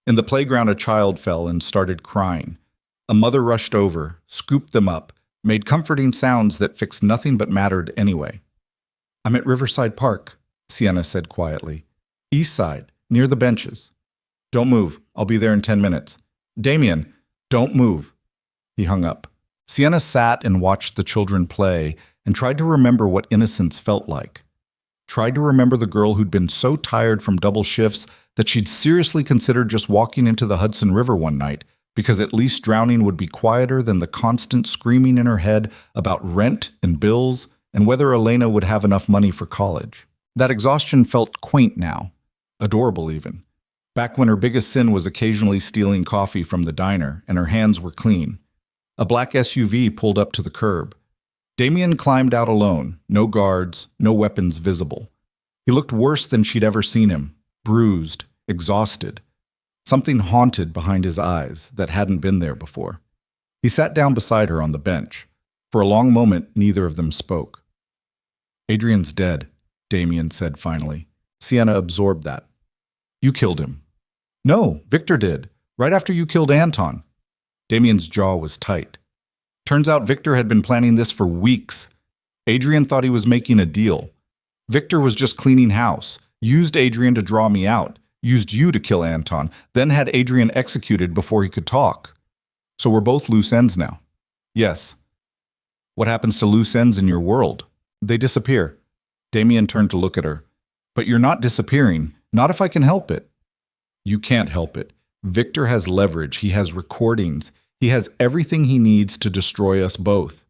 In the playground, a child fell and started crying. A mother rushed over, scooped them up, made comforting sounds that fixed nothing but mattered anyway. "I'm at Riverside Park. Sienna said quietly. East side, near the benches. Don't move. I'll be there in 10 minutes. Damien, don't move. He hung up. Sienna sat and watched the children play and tried to remember what innocence felt like. Tried to remember the girl who'd been so tired from double shifts that she'd seriously considered just walking into the Hudson River one night because at least drowning would be quieter than the constant screaming in her head about rent and bills and whether Elena would have enough money for college. That exhaustion felt quaint now, adorable even. Back when her biggest sin was occasionally stealing coffee from the diner and her hands were clean. A black SUV pulled up to the curb. Damien climbed out alone, no guards, no weapons visible. He looked worse than she'd ever seen him, bruised, exhausted. Something haunted behind his eyes that hadn't been there before. He sat down beside her on the bench. For a long moment, neither of them spoke. Adrian's dead, Damien said finally. Sienna absorbed that. You killed him. No, Victor did, right after you killed Anton. Damien's jaw was tight. Turns out Victor had been planning this for weeks. Adrian thought he was making a deal. Victor was just cleaning house, used Adrian to draw me out, used you to kill Anton, then had Adrian executed before he could talk. So we're both loose ends now. Yes. What happens to loose ends in your world? They disappear. Damien turned to look at her. But you're not disappearing, not if I can help it. You can't help it. Victor has leverage, he has recordings, he has everything he needs to destroy us both.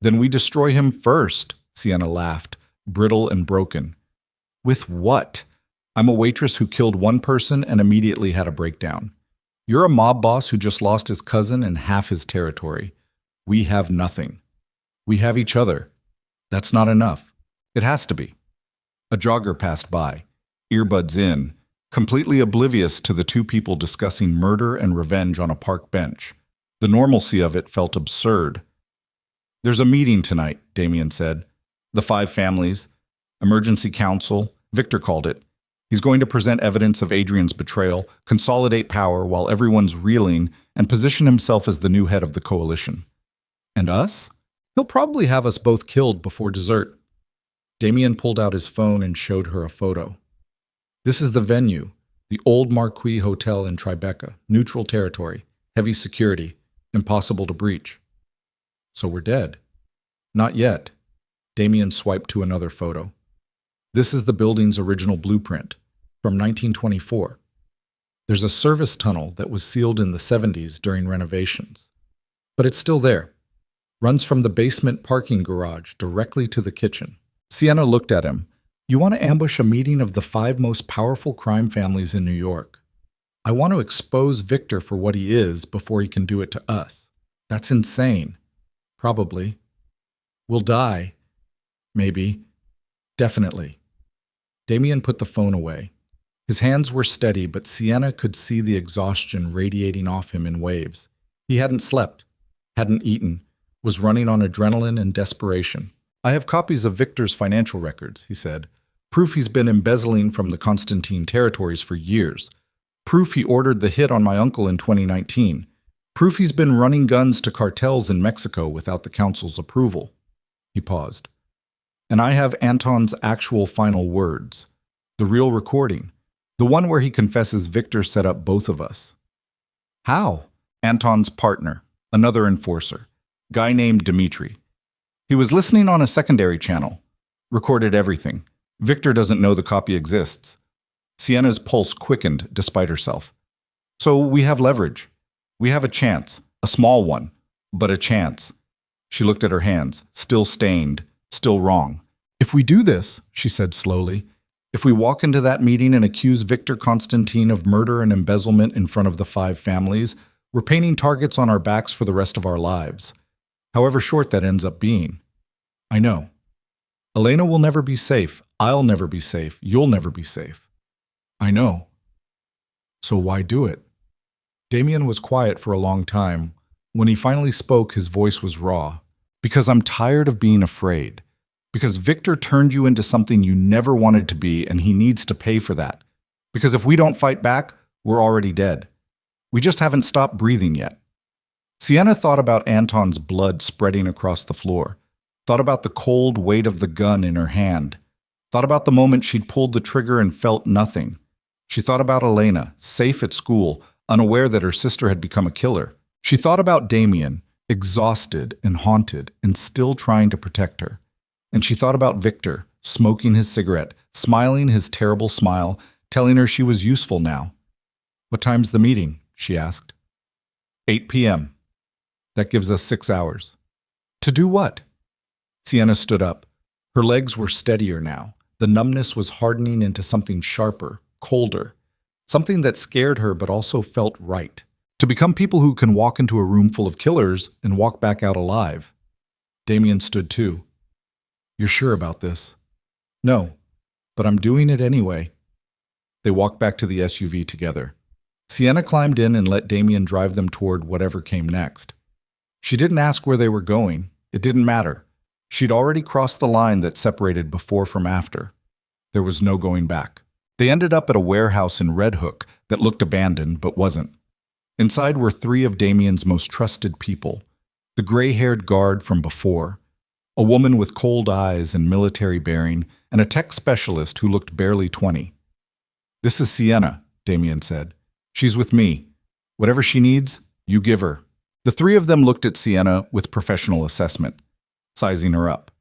Then we destroy him first, Sienna laughed, brittle and broken. With what? I'm a waitress who killed one person and immediately had a breakdown. You're a mob boss who just lost his cousin and half his territory. We have nothing. We have each other. That's not enough. It has to be. A jogger passed by, earbuds in, completely oblivious to the two people discussing murder and revenge on a park bench. The normalcy of it felt absurd. There's a meeting tonight, Damien said. The 5 families, emergency council, Victor called it. He's going to present evidence of Adrian's betrayal, consolidate power while everyone's reeling, and position himself as the new head of the coalition. And us? He'll probably have us both killed before dessert. Damien pulled out his phone and showed her a photo. This is the venue, the old Marquis Hotel in Tribeca, neutral territory, heavy security, impossible to breach. So we're dead. Not yet. Damien swiped to another photo. This is the building's original blueprint, from 1924. There's a service tunnel that was sealed in the 70s during renovations. But it's still there. Runs from the basement parking garage directly to the kitchen. Sienna looked at him. You want to ambush a meeting of the 5 most powerful crime families in New York. I want to expose Victor for what he is before he can do it to us. That's insane. Probably. We'll die. Maybe. Definitely. Damien put the phone away. His hands were steady, but Sienna could see the exhaustion radiating off him in waves. He hadn't slept, hadn't eaten, was running on adrenaline and desperation. I have copies of Victor's financial records, he said. Proof he's been embezzling from the Constantine territories for years. Proof he ordered the hit on my uncle in 2019. Proof he's been running guns to cartels in Mexico without the council's approval. He paused. And I have Anton's actual final words. The real recording. The one where he confesses Victor set up both of us. How? Anton's partner, another enforcer, guy named Dmitri. He was listening on a secondary channel. Recorded everything. Victor doesn't know the copy exists. Sienna's pulse quickened despite herself. So we have leverage. We have a chance. A small one, but a chance. She looked at her hands, still stained, still wrong. If we do this, she said slowly, if we walk into that meeting and accuse Victor Constantine of murder and embezzlement in front of the 5 families, we're painting targets on our backs for the rest of our lives. However short that ends up being. I know. Elena will never be safe. I'll never be safe. You'll never be safe. I know. So why do it? Damien was quiet for a long time. When he finally spoke, his voice was raw. Because I'm tired of being afraid. Because Victor turned you into something you never wanted to be, and he needs to pay for that. Because if we don't fight back, we're already dead. We just haven't stopped breathing yet. Sienna thought about Anton's blood spreading across the floor. Thought about the cold weight of the gun in her hand. Thought about the moment she'd pulled the trigger and felt nothing. She thought about Elena, safe at school, unaware that her sister had become a killer. She thought about Damien, exhausted and haunted and still trying to protect her. And she thought about Victor, smoking his cigarette, smiling his terrible smile, telling her she was useful now. "What time's the meeting?" she asked. 8 p.m. That gives us 6 hours. To do what? Sienna stood up. Her legs were steadier now. The numbness was hardening into something sharper, colder, something that scared her but also felt right. To become people who can walk into a room full of killers and walk back out alive. Damien stood too. "You're sure about this?" "No, but I'm doing it anyway." They walked back to the SUV together. Sienna climbed in and let Damien drive them toward whatever came next. She didn't ask where they were going. It didn't matter. She'd already crossed the line that separated before from after. There was no going back. They ended up at a warehouse in Red Hook that looked abandoned but wasn't. Inside were 3 of Damien's most trusted people. The gray-haired guard from before, a woman with cold eyes and military bearing, and a tech specialist who looked barely 20. "This is Sienna," Damien said. "She's with me. Whatever she needs, you give her." The 3 of them looked at Sienna with professional assessment, sizing her up,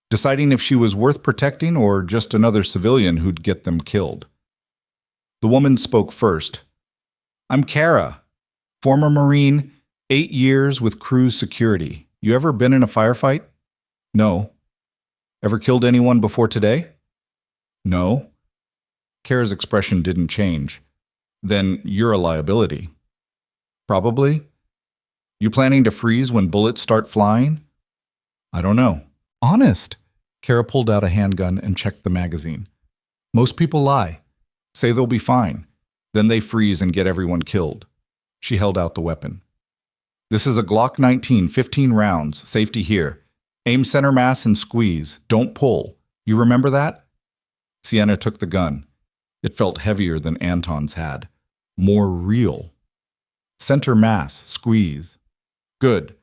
deciding if she was worth protecting or just another civilian who'd get them killed. The woman spoke first. "I'm Kara, former Marine, 8 years with cruise security. You ever been in a firefight?" "No." "Ever killed anyone before today?" "No." Kara's expression didn't change. "Then you're a liability." "Probably." "You planning to freeze when bullets start flying?" "I don't know." "Honest." Kara pulled out a handgun and checked the magazine. "Most people lie. Say they'll be fine. Then they freeze and get everyone killed." She held out the weapon. "This is a Glock 19, 15 rounds, safety here. Aim center mass and squeeze. Don't pull. You remember that?" Sienna took the gun. It felt heavier than Anton's had. More real. "Center mass, squeeze." "Good.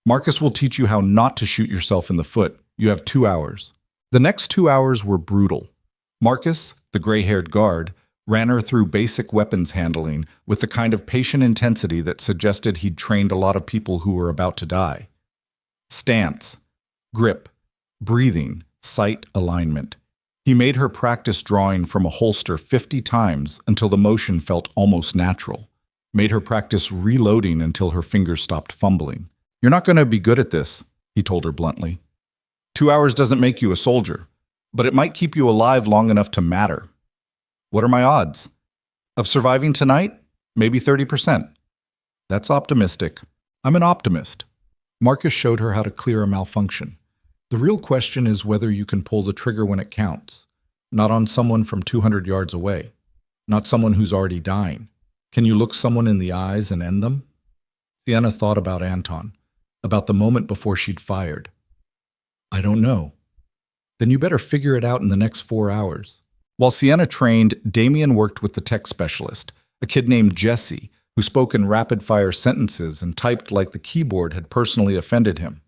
Marcus will teach you how not to shoot yourself in the foot. You have 2 hours." The next 2 hours were brutal. Marcus, the gray-haired guard, ran her through basic weapons handling with the kind of patient intensity that suggested he'd trained a lot of people who were about to die. Stance, grip, breathing, sight alignment. He made her practice drawing from a holster 50 times until the motion felt almost natural. Made her practice reloading until her fingers stopped fumbling. "You're not going to be good at this," he told her bluntly. 2 hours doesn't make you a soldier, but it might keep you alive long enough to matter. "What are my odds?" "Of surviving tonight? Maybe 30%. "That's optimistic." "I'm an optimist." Marcus showed her how to clear a malfunction. The real question is whether you can pull the trigger when it counts. Not on someone from 200 yards away. Not someone who's already dying. Can you look someone in the eyes and end them? Sienna thought about Anton, about the moment before she'd fired. "I don't know." "Then you better figure it out in the next 4 hours." While Sienna trained, Damien worked with the tech specialist, a kid named Jesse, who spoke in rapid-fire sentences and typed like the keyboard had personally offended him.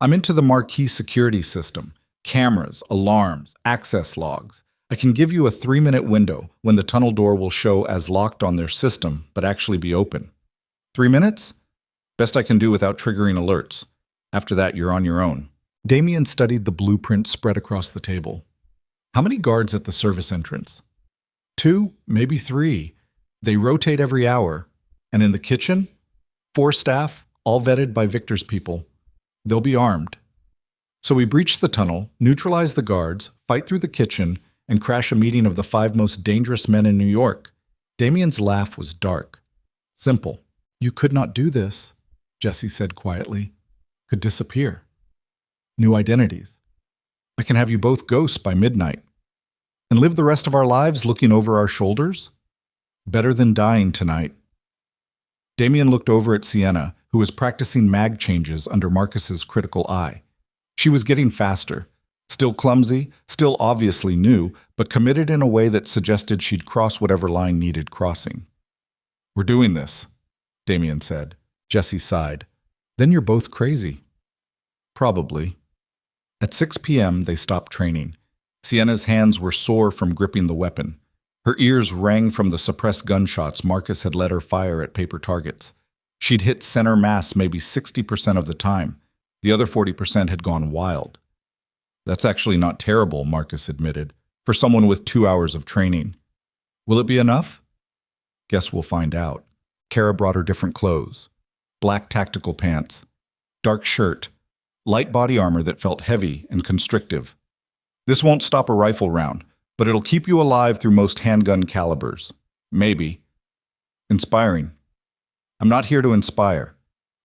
"I'm into the marquee security system, cameras, alarms, access logs. I can give you a 3-minute window when the tunnel door will show as locked on their system, but actually be open." 3 minutes? "Best I can do without triggering alerts. After that, you're on your own." Damien studied the blueprint spread across the table. "How many guards at the service entrance?" 2, maybe 3. They rotate every hour. And in the kitchen? 4 staff, all vetted by Victor's people. They'll be armed. So we breach the tunnel, neutralize the guards, fight through the kitchen, and crash a meeting of the 5 most dangerous men in New York. Damien's laugh was dark. Simple. "You could not do this," Jesse said quietly. "Could disappear. New identities. I can have you both ghosts by midnight. And live the rest of our lives looking over our shoulders? Better than dying tonight." Damien looked over at Sienna, who was practicing mag changes under Marcus's critical eye. She was getting faster. Still clumsy, still obviously new, but committed in a way that suggested she'd cross whatever line needed crossing. "We're doing this," Damien said. Jesse sighed. "Then you're both crazy." "Probably." At 6 p.m., they stopped training. Sienna's hands were sore from gripping the weapon. Her ears rang from the suppressed gunshots Marcus had let her fire at paper targets. She'd hit center mass maybe 60% of the time. The other 40% had gone wild. That's actually not terrible, Marcus admitted, for someone with 2 hours of training. Will it be enough? Guess we'll find out. Kara brought her different clothes. Black tactical pants, dark shirt, light body armor that felt heavy and constrictive. This won't stop a rifle round, but it'll keep you alive through most handgun calibers. Maybe. Inspiring. I'm not here to inspire.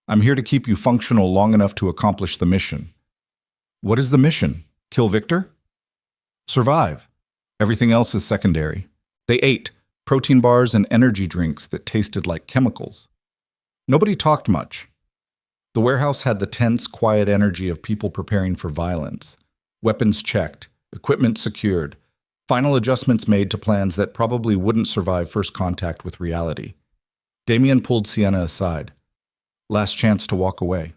I'm here to keep you functional long enough to accomplish the mission. What is the mission? Kill Victor? Survive. Everything else is secondary. They ate protein bars and energy drinks that tasted like chemicals. Nobody talked much. The warehouse had the tense, quiet energy of people preparing for violence. Weapons checked, equipment secured, final adjustments made to plans that probably wouldn't survive first contact with reality. Damien pulled Sienna aside. Last chance to walk away.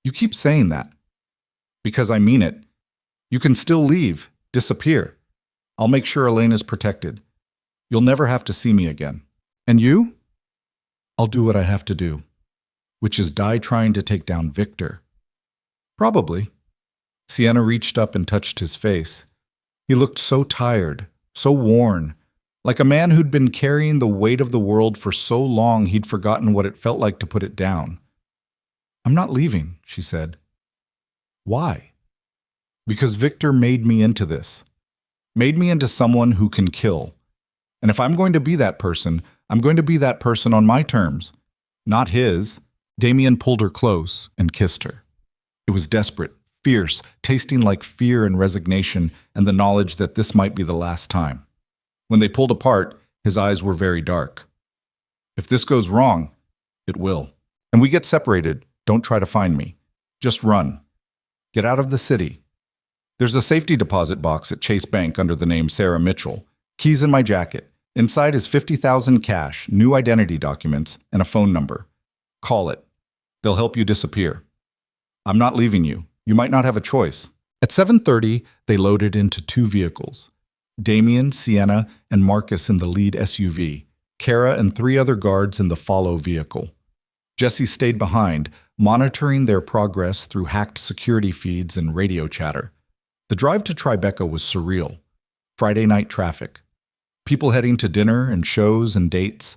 You keep saying that. Because I mean it. You can still leave, disappear. I'll make sure Elaine is protected. You'll never have to see me again. And you? I'll do what I have to do, which is die trying to take down Victor. Probably. Sienna reached up and touched his face. He looked so tired, so worn, like a man who'd been carrying the weight of the world for so long he'd forgotten what it felt like to put it down. I'm not leaving, she said. Why? Because Victor made me into this. Made me into someone who can kill. And if I'm going to be that person, I'm going to be that person on my terms, not his. Damien pulled her close and kissed her. It was desperate, fierce, tasting like fear and resignation and the knowledge that this might be the last time. When they pulled apart, his eyes were very dark. If this goes wrong, it will. And we get separated, don't try to find me. Just run. Get out of the city. There's a safety deposit box at Chase Bank under the name Sarah Mitchell. Keys in my jacket. Inside is $50,000 cash, new identity documents, and a phone number. Call it. They'll help you disappear. I'm not leaving you. You might not have a choice. At 7:30, they loaded into 2 vehicles. Damien, Sienna, and Marcus in the lead SUV. Kara and 3 other guards in the follow vehicle. Jesse stayed behind, monitoring their progress through hacked security feeds and radio chatter. The drive to Tribeca was surreal. Friday night traffic. People heading to dinner and shows and dates.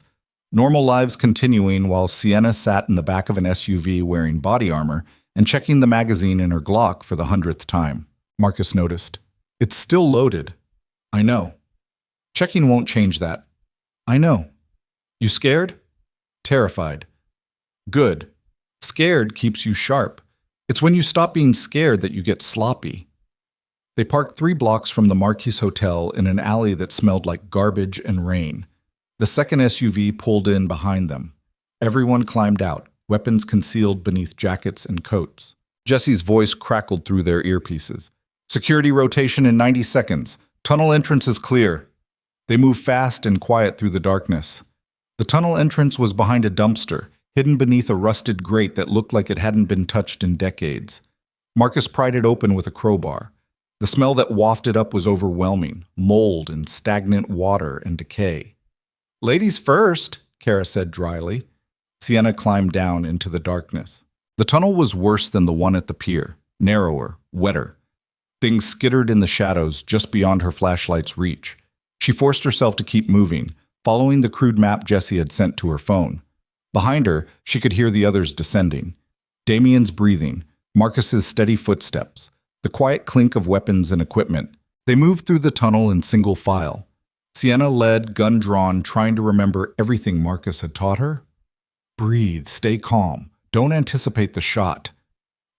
Normal lives continuing while Sienna sat in the back of an SUV wearing body armor and checking the magazine in her Glock for the 100th time. Marcus noticed. It's still loaded. I know. Checking won't change that. I know. You scared? Terrified. Good. Scared keeps you sharp. It's when you stop being scared that you get sloppy. They parked 3 blocks from the Marquis Hotel in an alley that smelled like garbage and rain. The second SUV pulled in behind them. Everyone climbed out, weapons concealed beneath jackets and coats. Jesse's voice crackled through their earpieces. Security rotation in 90 seconds. Tunnel entrance is clear. They moved fast and quiet through the darkness. The tunnel entrance was behind a dumpster, hidden beneath a rusted grate that looked like it hadn't been touched in decades. Marcus pried it open with a crowbar. The smell that wafted up was overwhelming, mold and stagnant water and decay. Ladies first, Kara said dryly. Sienna climbed down into the darkness. The tunnel was worse than the one at the pier, narrower, wetter. Things skittered in the shadows just beyond her flashlight's reach. She forced herself to keep moving, following the crude map Jessie had sent to her phone. Behind her, she could hear the others descending. Damien's breathing, Marcus's steady footsteps, the quiet clink of weapons and equipment. They moved through the tunnel in single file. Sienna led, gun drawn, trying to remember everything Marcus had taught her. Breathe, stay calm, don't anticipate the shot.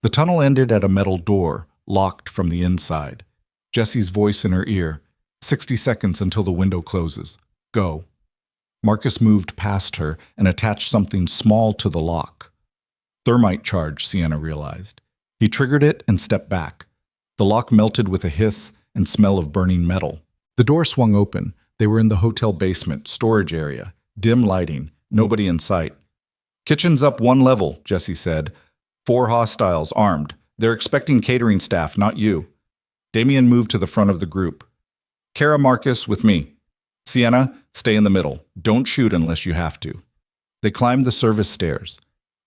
The tunnel ended at a metal door, locked from the inside. Jessie's voice in her ear, 60 seconds until the window closes. Go. Marcus moved past her and attached something small to the lock. Thermite charge, Sienna realized. He triggered it and stepped back. The lock melted with a hiss and smell of burning metal. The door swung open. They were in the hotel basement, storage area, dim lighting, nobody in sight. Kitchen's up 1 level, Jessie said. 4 hostiles, armed. They're expecting catering staff, not you. Damien moved to the front of the group. Kara, Marcus, with me. Sienna, stay in the middle. Don't shoot unless you have to. They climbed the service stairs.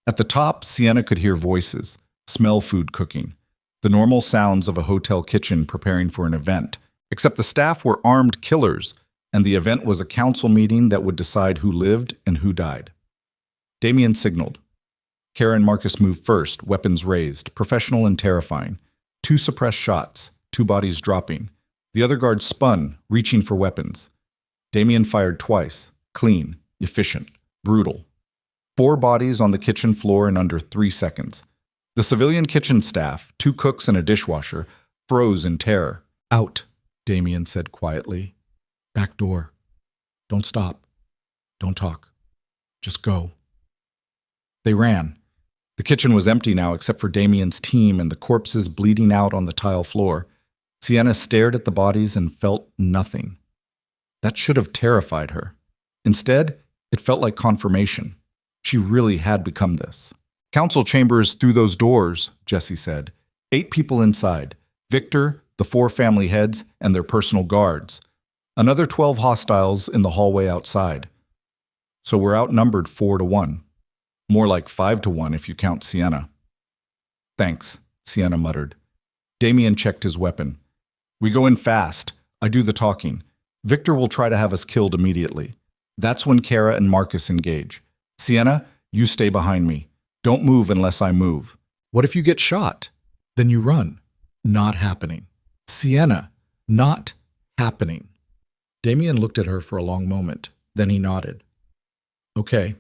At the top, Sienna could hear voices, smell food cooking, the normal sounds of a hotel kitchen preparing for an event, except the staff were armed killers, and the event was a council meeting that would decide who lived and who died. Damien signaled. Kara and Marcus moved first, weapons raised, professional and terrifying. 2 suppressed shots, 2 bodies dropping. The other guard spun, reaching for weapons. Damien fired twice, clean, efficient, brutal. 4 bodies on the kitchen floor in under 3 seconds. The civilian kitchen staff, 2 cooks and a dishwasher, froze in terror. Out, Damien said quietly. Back door. Don't stop. Don't talk. Just go. They ran. The kitchen was empty now except for Damien's team and the corpses bleeding out on the tile floor. Sienna stared at the bodies and felt nothing. That should have terrified her. Instead, it felt like confirmation. She really had become this. Council chambers through those doors, Jesse said. 8 people inside. Victor, the 4 family heads, and their personal guards. Another 12 hostiles in the hallway outside. So we're outnumbered 4-1. More like 5-1 if you count Sienna. Thanks, Sienna muttered. Damien checked his weapon. We go in fast. I do the talking. Victor will try to have us killed immediately. That's when Kara and Marcus engage. Sienna, you stay behind me. Don't move unless I move. What if you get shot? Then you run. Not happening. Sienna, not happening. Damien looked at her for a long moment. Then he nodded. Okay.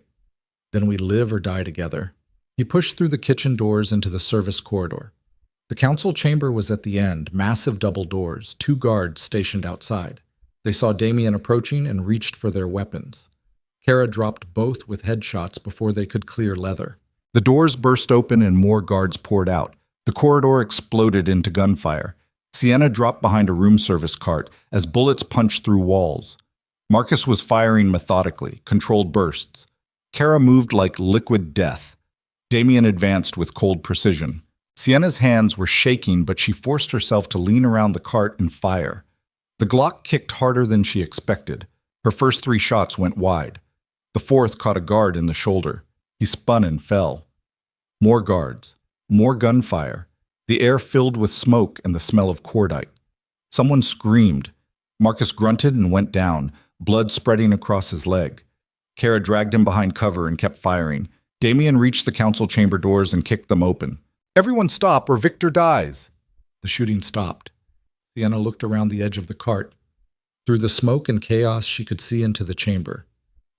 Then we live or die together. He pushed through the kitchen doors into the service corridor. The council chamber was at the end, massive double doors, 2 guards stationed outside. They saw Damien approaching and reached for their weapons. Kara dropped both with headshots before they could clear leather. The doors burst open and more guards poured out. The corridor exploded into gunfire. Sienna dropped behind a room service cart as bullets punched through walls. Marcus was firing methodically, controlled bursts. Kara moved like liquid death. Damien advanced with cold precision. Sienna's hands were shaking, but she forced herself to lean around the cart and fire. The Glock kicked harder than she expected. Her first 3 shots went wide. The 4th caught a guard in the shoulder. He spun and fell. More guards. More gunfire. The air filled with smoke and the smell of cordite. Someone screamed. Marcus grunted and went down, blood spreading across his leg. Kara dragged him behind cover and kept firing. Damien reached the council chamber doors and kicked them open. Everyone stop or Victor dies. The shooting stopped. Sienna looked around the edge of the cart. Through the smoke and chaos, she could see into the chamber.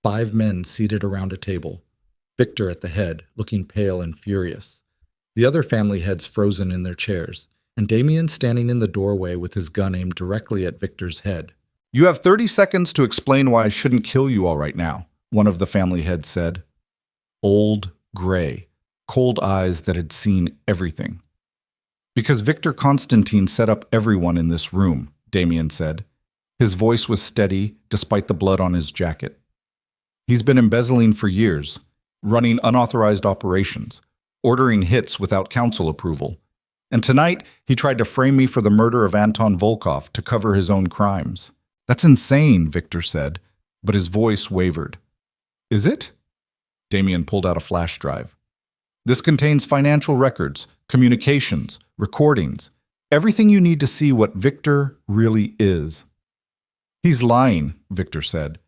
5 men seated around a table. Victor at the head, looking pale and furious. The other family heads frozen in their chairs, and Damien standing in the doorway with his gun aimed directly at Victor's head. You have 30 seconds to explain why I shouldn't kill you all right now, one of the family heads said. Old, gray, cold eyes that had seen everything. Because Victor Constantine set up everyone in this room, Damien said. His voice was steady despite the blood on his jacket. He's been embezzling for years, running unauthorized operations, ordering hits without council approval. And tonight, he tried to frame me for the murder of Anton Volkov to cover his own crimes. That's insane, Victor said, but his voice wavered. Is it? Damien pulled out a flash drive. This contains financial records, communications, recordings, everything you need to see what Victor really is. He's lying, Victor said.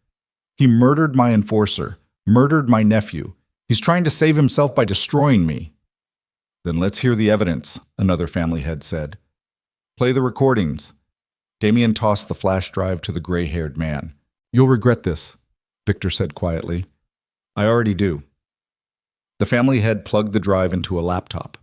He murdered my enforcer, murdered my nephew. He's trying to save himself by destroying me. Then let's hear the evidence, another family head said. Play the recordings. Damien tossed the flash drive to the gray-haired man. You'll regret this, Victor said quietly. I already do. The family head plugged the drive into a laptop.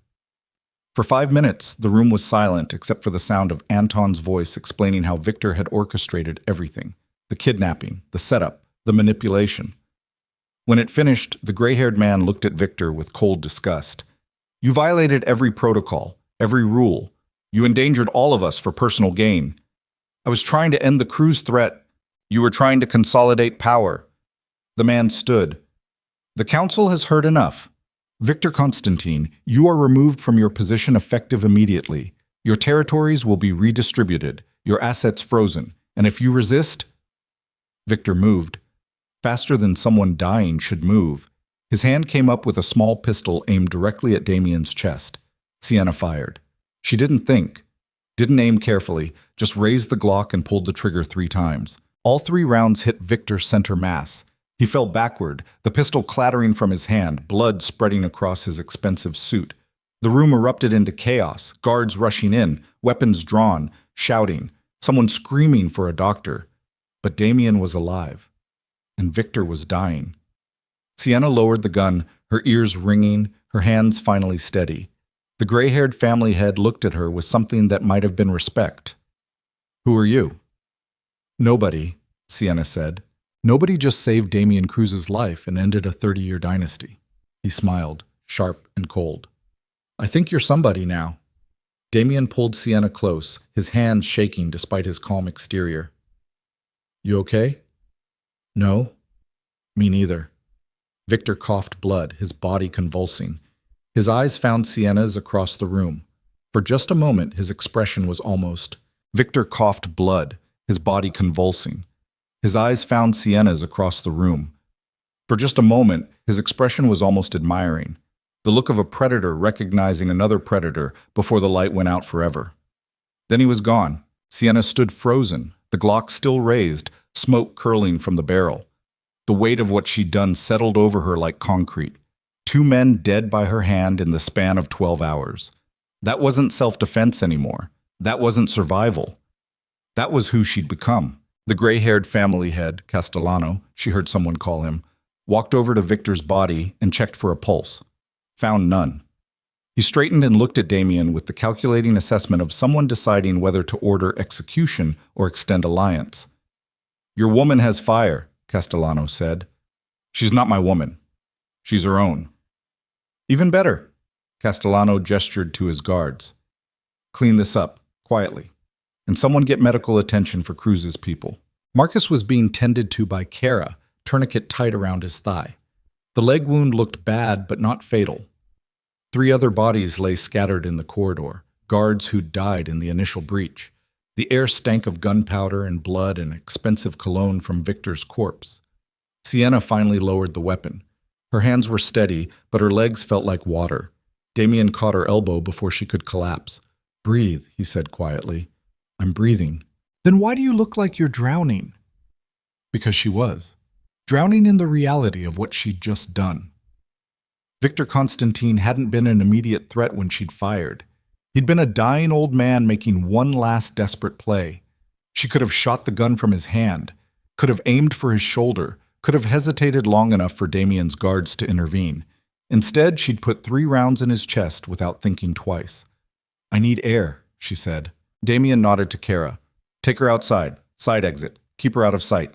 For 5 minutes, the room was silent except for the sound of Anton's voice explaining how Victor had orchestrated everything. The kidnapping, the setup, the manipulation. When it finished, the gray-haired man looked at Victor with cold disgust. You violated every protocol, every rule. You endangered all of us for personal gain. I was trying to end the crew's threat. You were trying to consolidate power. The man stood. The council has heard enough. Victor Constantine, you are removed from your position effective immediately. Your territories will be redistributed, your assets frozen, and if you resist... Victor moved. Faster than someone dying should move. His hand came up with a small pistol aimed directly at Damien's chest. Sienna fired. She didn't think. Didn't aim carefully, just raised the Glock and pulled the trigger 3 times. All 3 rounds hit Victor's center mass. He fell backward, the pistol clattering from his hand, blood spreading across his expensive suit. The room erupted into chaos, guards rushing in, weapons drawn, shouting, someone screaming for a doctor. But Damien was alive, and Victor was dying. Sienna lowered the gun, her ears ringing, her hands finally steady. The gray-haired family head looked at her with something that might have been respect. "Who are you?" "Nobody," Sienna said. "Nobody just saved Damien Cruz's life and ended a 30-year dynasty." He smiled, sharp and cold. "I think you're somebody now." Damien pulled Sienna close, his hands shaking despite his calm exterior. "You okay?" "No." "Me neither." Victor coughed blood, his body convulsing. His eyes found Sienna's across the room. For just a moment, his expression was almost... Victor coughed blood, his body convulsing. His eyes found Sienna's across the room. For just a moment, his expression was almost admiring. The look of a predator recognizing another predator before the light went out forever. Then he was gone. Sienna stood frozen, the Glock still raised, smoke curling from the barrel. The weight of what she'd done settled over her like concrete. 2 men dead by her hand in the span of 12 hours. That wasn't self-defense anymore. That wasn't survival. That was who she'd become. The gray-haired family head, Castellano, she heard someone call him, walked over to Victor's body and checked for a pulse. Found none. He straightened and looked at Damien with the calculating assessment of someone deciding whether to order execution or extend alliance. "Your woman has fire," Castellano said. "She's not my woman. She's her own." "Even better." Castellano gestured to his guards. "Clean this up, quietly. And someone get medical attention for Cruz's people." Marcus was being tended to by Kara, tourniquet tight around his thigh. The leg wound looked bad, but not fatal. 3 other bodies lay scattered in the corridor, guards who'd died in the initial breach. The air stank of gunpowder and blood and expensive cologne from Victor's corpse. Sienna finally lowered the weapon. Her hands were steady, but her legs felt like water. Damien caught her elbow before she could collapse. "Breathe," he said quietly. "I'm breathing." "Then why do you look like you're drowning?" Because she was. Drowning in the reality of what she'd just done. Victor Constantine hadn't been an immediate threat when she'd fired. He'd been a dying old man making one last desperate play. She could have shot the gun from his hand, could have aimed for his shoulder, could have hesitated long enough for Damien's guards to intervene. Instead, she'd put 3 rounds in his chest without thinking twice. "I need air," she said. Damien nodded to Kara. "Take her outside. Side exit. Keep her out of sight."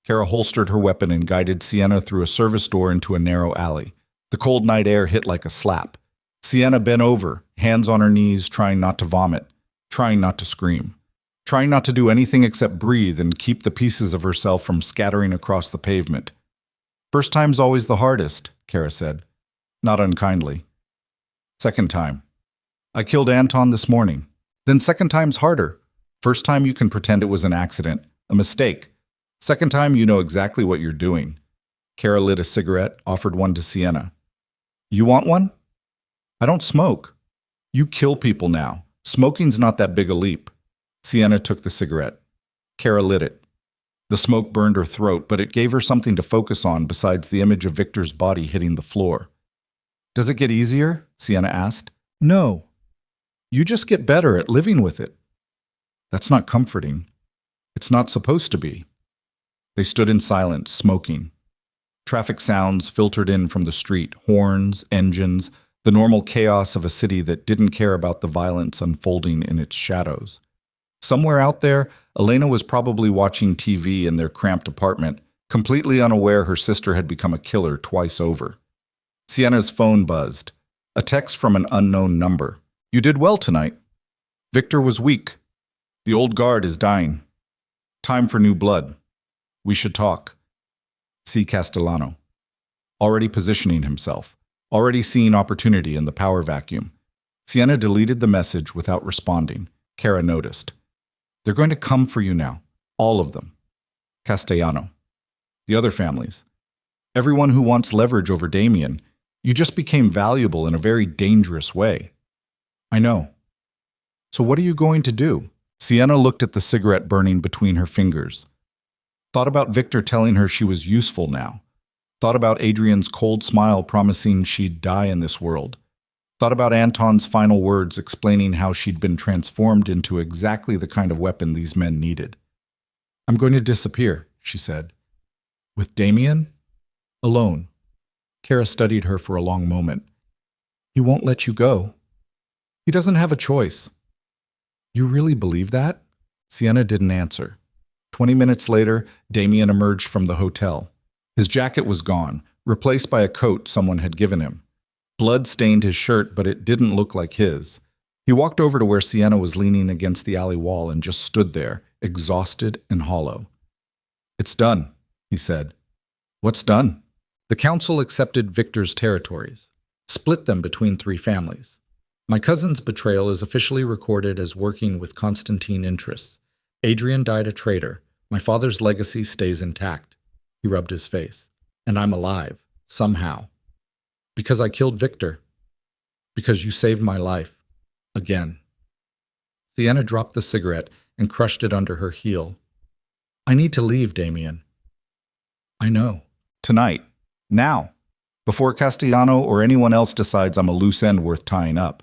Kara holstered her weapon and guided Sienna through a service door into a narrow alley. The cold night air hit like a slap. Sienna bent over, hands on her knees, trying not to vomit, trying not to scream, trying not to do anything except breathe and keep the pieces of herself from scattering across the pavement. "First time's always the hardest," Kara said, not unkindly. "Second time. I killed Anton this morning. Then second time's harder. First time you can pretend it was an accident, a mistake. Second time you know exactly what you're doing." Kara lit a cigarette, offered one to Sienna. "You want one?" "I don't smoke." "You kill people now. Smoking's not that big a leap." Sienna took the cigarette. Kara lit it. The smoke burned her throat, but it gave her something to focus on besides the image of Victor's body hitting the floor. "Does it get easier?" Sienna asked. "No. You just get better at living with it." "That's not comforting. It's not supposed to be." They stood in silence, smoking. Traffic sounds filtered in from the street, horns, engines, the normal chaos of a city that didn't care about the violence unfolding in its shadows. Somewhere out there, Elena was probably watching TV in their cramped apartment, completely unaware her sister had become a killer twice over. Sienna's phone buzzed. A text from an unknown number. "You did well tonight. Victor was weak. The old guard is dying. Time for new blood. We should talk." See Castellano. Already positioning himself. Already seeing opportunity in the power vacuum. Sienna deleted the message without responding. Kara noticed. They're going to come for you now. All of them. Castellano. The other families. Everyone who wants leverage over Damien. You just became valuable in a very dangerous way. I know. So what are you going to do? Sienna looked at the cigarette burning between her fingers. Thought about Victor telling her she was useful now. Thought about Adrian's cold smile promising she'd die in this world. Thought about Anton's final words explaining how she'd been transformed into exactly the kind of weapon these men needed. I'm going to disappear, she said. With Damien? Alone. Kara studied her for a long moment. He won't let you go. He doesn't have a choice. You really believe that? Sienna didn't answer. 20 minutes later, Damien emerged from the hotel. His jacket was gone, replaced by a coat someone had given him. Blood stained his shirt, but it didn't look like his. He walked over to where Sienna was leaning against the alley wall and just stood there, exhausted and hollow. It's done, he said. What's done? The council accepted Victor's territories, split them between 3 families. My cousin's betrayal is officially recorded as working with Constantine interests. Adrian died a traitor. My father's legacy stays intact. He rubbed his face. And I'm alive, somehow. Because I killed Victor. Because you saved my life. Again. Sienna dropped the cigarette and crushed it under her heel. I need to leave, Damien. I know. Tonight. Now. Before Castellano or anyone else decides I'm a loose end worth tying up.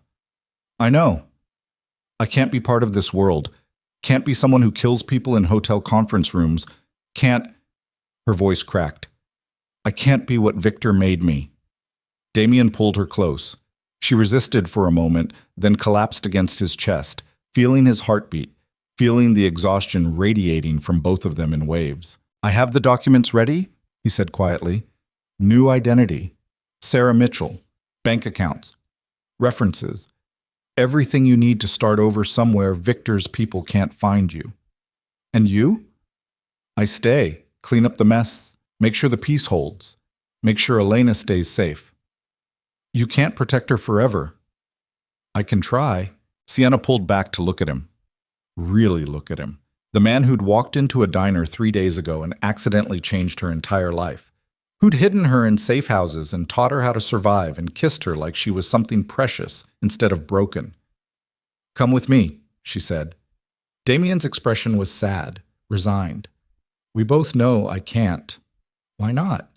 I know. I can't be part of this world. Can't be someone who kills people in hotel conference rooms. Can't... Her voice cracked. I can't be what Victor made me. Damien pulled her close. She resisted for a moment, then collapsed against his chest, feeling his heartbeat, feeling the exhaustion radiating from both of them in waves. I have the documents ready, he said quietly. New identity. Sarah Mitchell. Bank accounts. References. Everything you need to start over somewhere Victor's people can't find you. And you? I stay, clean up the mess, make sure the peace holds, make sure Elena stays safe. You can't protect her forever. I can try. Sienna pulled back to look at him. Really look at him. The man who'd walked into a diner 3 days ago and accidentally changed her entire life. Who'd hidden her in safe houses and taught her how to survive and kissed her like she was something precious instead of broken. Come with me, she said. Damien's expression was sad, resigned. We both know I can't. Why not?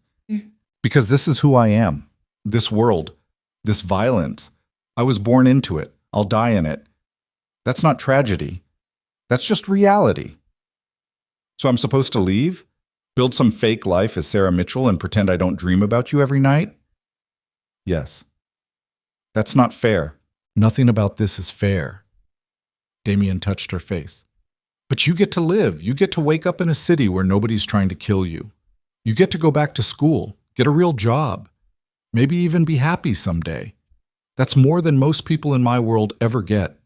Because this is who I am. This world. This violence. I was born into it. I'll die in it. That's not tragedy. That's just reality. So I'm supposed to leave? Build some fake life as Sarah Mitchell and pretend I don't dream about you every night? Yes. That's not fair. Nothing about this is fair. Damien touched her face. But you get to live. You get to wake up in a city where nobody's trying to kill you. You get to go back to school, get a real job, maybe even be happy someday. That's more than most people in my world ever get.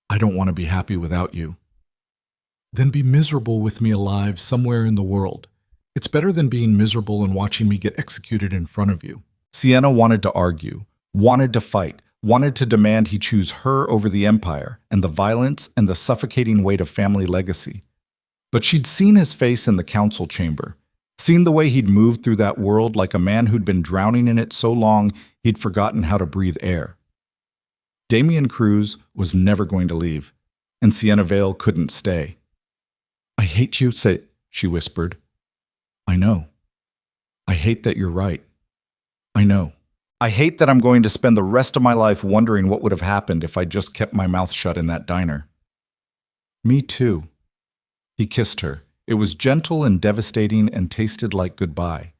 I don't want to be happy without you. Then be miserable with me alive somewhere in the world. It's better than being miserable and watching me get executed in front of you. Sienna wanted to argue, wanted to fight, wanted to demand he choose her over the empire and the violence and the suffocating weight of family legacy. But she'd seen his face in the council chamber, seen the way he'd moved through that world like a man who'd been drowning in it so long he'd forgotten how to breathe air. Damien Cruz was never going to leave, and Sienna Vale couldn't stay. I hate you, she whispered. I know. I hate that you're right. I know. I hate that I'm going to spend the rest of my life wondering what would have happened if I just kept my mouth shut in that diner. Me too. He kissed her. It was gentle and devastating and tasted like goodbye.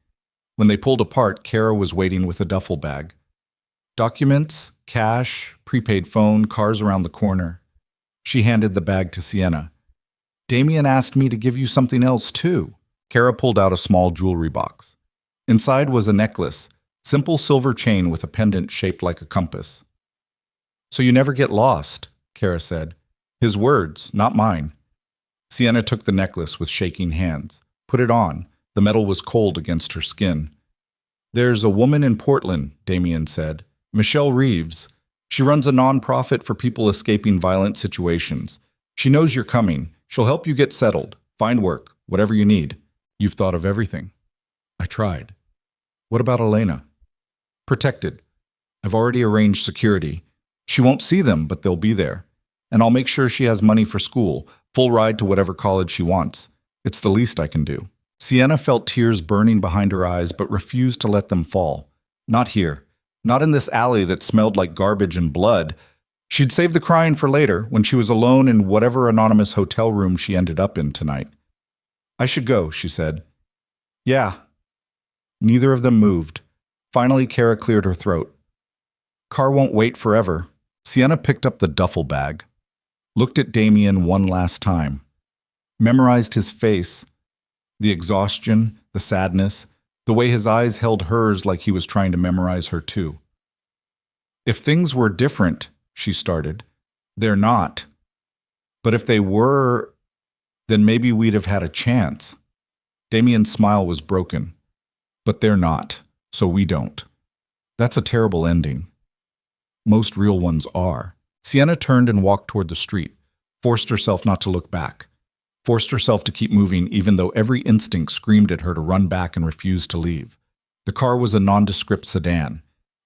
When they pulled apart, Kara was waiting with a duffel bag. Documents, cash, prepaid phone, cars around the corner. She handed the bag to Sienna. Damien asked me to give you something else, too. Kara pulled out a small jewelry box. Inside was a necklace, simple silver chain with a pendant shaped like a compass. So you never get lost, Kara said. His words, not mine. Sienna took the necklace with shaking hands, put it on. The metal was cold against her skin. There's a woman in Portland, Damien said. Michelle Reeves. She runs a nonprofit for people escaping violent situations. She knows you're coming. She'll help you get settled, find work, whatever you need. You've thought of everything. I tried. What about Elena? Protected. I've already arranged security. She won't see them, but they'll be there. And I'll make sure she has money for school, full ride to whatever college she wants. It's the least I can do. Sienna felt tears burning behind her eyes, but refused to let them fall. Not here. Not in this alley that smelled like garbage and blood. She'd save the crying for later, when she was alone in whatever anonymous hotel room she ended up in tonight. I should go, she said. Yeah. Neither of them moved. Finally, Kara cleared her throat. Car won't wait forever. Sienna picked up the duffel bag, looked at Damien one last time, memorized his face, the exhaustion, the sadness, the way his eyes held hers like he was trying to memorize her too. If things were different, she started, they're not. But if they were, then maybe we'd have had a chance. Damien's smile was broken. But they're not, so we don't. That's a terrible ending. Most real ones are. Sienna turned and walked toward the street, forced herself not to look back, forced herself to keep moving even though every instinct screamed at her to run back and refuse to leave. The car was a nondescript sedan.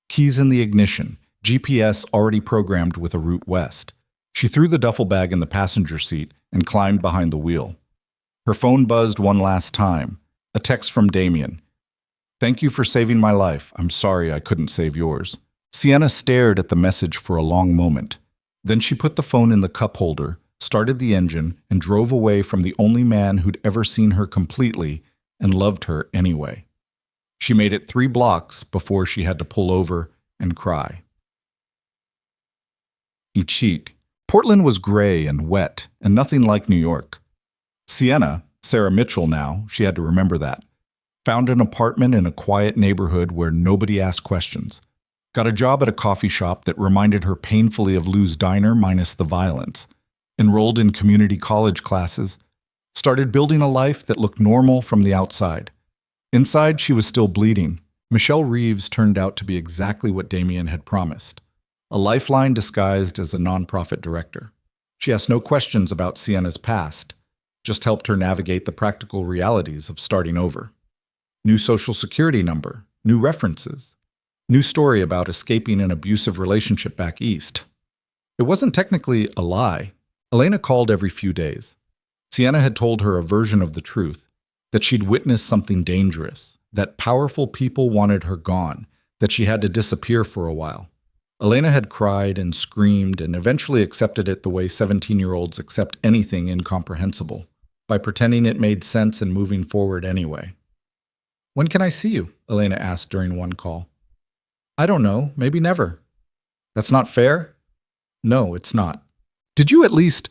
Keys in the ignition, GPS already programmed with a route west. She threw the duffel bag in the passenger seat and climbed behind the wheel. Her phone buzzed one last time. A text from Damien. Thank you for saving my life. I'm sorry I couldn't save yours. Sienna stared at the message for a long moment. Then she put the phone in the cup holder, started the engine, and drove away from the only man who'd ever seen her completely and loved her anyway. She made it 3 blocks before she had to pull over and cry. Ichik. Portland was gray and wet and nothing like New York. Sienna, Sarah Mitchell now, she had to remember that, found an apartment in a quiet neighborhood where nobody asked questions. Got a job at a coffee shop that reminded her painfully of Lou's Diner minus the violence. Enrolled in community college classes. Started building a life that looked normal from the outside. Inside, she was still bleeding. Michelle Reeves turned out to be exactly what Damien had promised. A lifeline disguised as a nonprofit director. She asked no questions about Sienna's past, just helped her navigate the practical realities of starting over. New social security number, new references, new story about escaping an abusive relationship back east. It wasn't technically a lie. Elena called every few days. Sienna had told her a version of the truth, that she'd witnessed something dangerous, that powerful people wanted her gone, that she had to disappear for a while. Elena had cried and screamed and eventually accepted it the way 17-year-olds accept anything incomprehensible, by pretending it made sense and moving forward anyway. When can I see you? Elena asked during one call. I don't know, maybe never. That's not fair? No, it's not. Did you at least...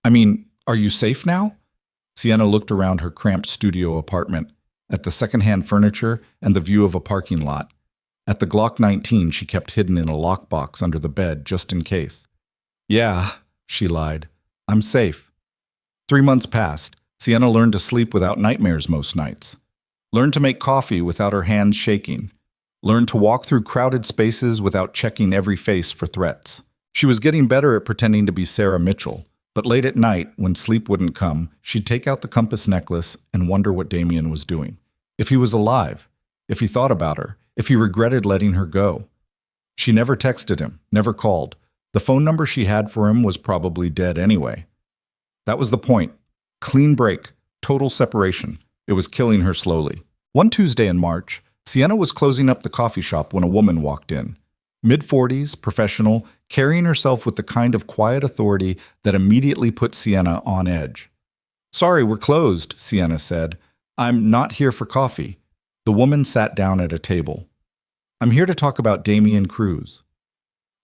are you safe now? Sienna looked around her cramped studio apartment, at the secondhand furniture and the view of a parking lot. At the Glock 19 she kept hidden in a lockbox under the bed just in case. Yeah, she lied. I'm safe. 3 months passed. Sienna learned to sleep without nightmares most nights. Learned to make coffee without her hands shaking. Learned to walk through crowded spaces without checking every face for threats. She was getting better at pretending to be Sarah Mitchell, but late at night, when sleep wouldn't come, she'd take out the compass necklace and wonder what Damien was doing. If he was alive, if he thought about her, if he regretted letting her go. She never texted him, never called. The phone number she had for him was probably dead anyway. That was the point. Clean break, total separation. It was killing her slowly. One Tuesday in March, Sienna was closing up the coffee shop when a woman walked in. Mid-40s, professional, carrying herself with the kind of quiet authority that immediately put Sienna on edge. Sorry, we're closed, Sienna said. I'm not here for coffee. The woman sat down at a table. I'm here to talk about Damien Cruz.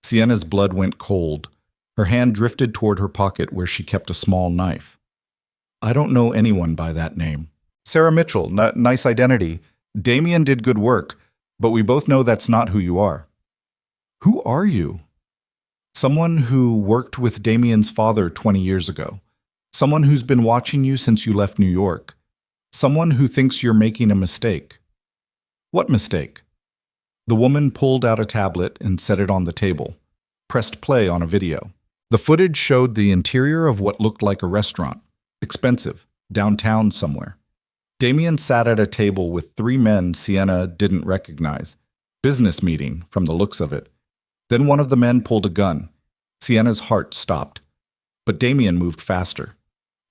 Sienna's blood went cold. Her hand drifted toward her pocket where she kept a small knife. I don't know anyone by that name. Sarah Mitchell, nice identity. Damien did good work, but we both know that's not who you are. Who are you? Someone who worked with Damien's father 20 years ago. Someone who's been watching you since you left New York. Someone who thinks you're making a mistake. What mistake? The woman pulled out a tablet and set it on the table. pressed play on a video. The footage showed the interior of what looked like a restaurant. Expensive, downtown somewhere. Damien sat at a table with three men Sienna didn't recognize. Business meeting, from the looks of it. Then one of the men pulled a gun. Sienna's heart stopped. But Damien moved faster.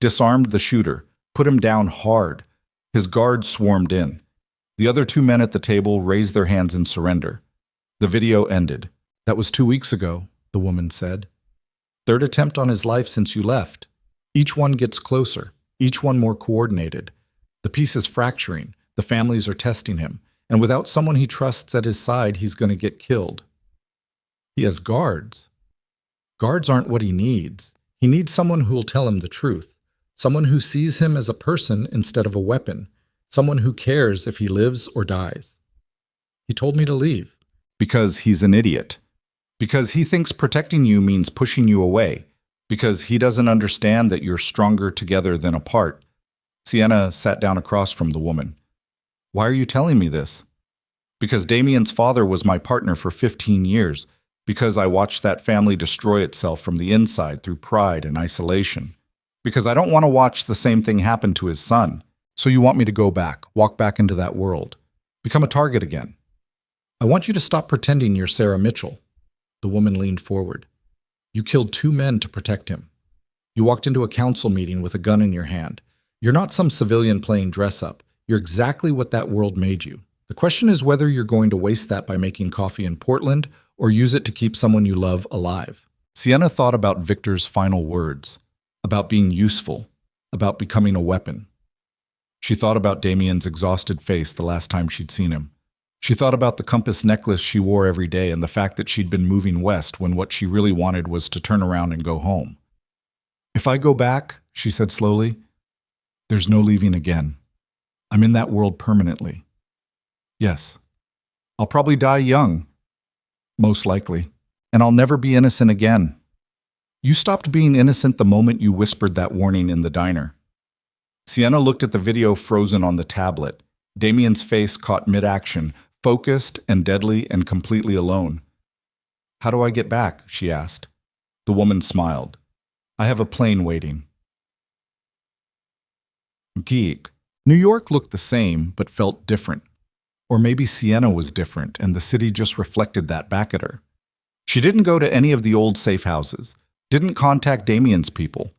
Disarmed the shooter, put him down hard. His guards swarmed in. The other two men at the table raised their hands in surrender. The video ended. "That was 2 weeks ago," the woman said. "Third attempt on his life since you left. Each one gets closer, each one more coordinated. The piece is fracturing, the families are testing him, and without someone he trusts at his side, he's going to get killed." He has guards. Guards aren't what he needs. He needs someone who will tell him the truth, someone who sees him as a person instead of a weapon, someone who cares if he lives or dies. He told me to leave. Because he's an idiot. Because he thinks protecting you means pushing you away. Because he doesn't understand that you're stronger together than apart. Sienna sat down across from the woman. "Why are you telling me this?" "Because Damien's father was my partner for 15 years. Because I watched that family destroy itself from the inside through pride and isolation. Because I don't want to watch the same thing happen to his son. So you want me to go back, walk back into that world, become a target again. I want you to stop pretending you're Sarah Mitchell." The woman leaned forward. "You killed 2 men to protect him. You walked into a council meeting with a gun in your hand. You're not some civilian playing dress-up. You're exactly what that world made you. The question is whether you're going to waste that by making coffee in Portland or use it to keep someone you love alive." Sienna thought about Victor's final words, about being useful, about becoming a weapon. She thought about Damien's exhausted face the last time she'd seen him. She thought about the compass necklace she wore every day and the fact that she'd been moving west when what she really wanted was to turn around and go home. "If I go back," she said slowly, "there's no leaving again. I'm in that world permanently. Yes, I'll probably die young, most likely, and I'll never be innocent again. You stopped being innocent the moment you whispered that warning in the diner." Sienna looked at the video frozen on the tablet. Damien's face caught mid-action, focused and deadly and completely alone. "How do I get back?" she asked. The woman smiled. "I have a plane waiting." Geek. New York looked the same, but felt different. Or maybe Sienna was different, and the city just reflected that back at her. She didn't go to any of the old safe houses, didn't contact Damien's people.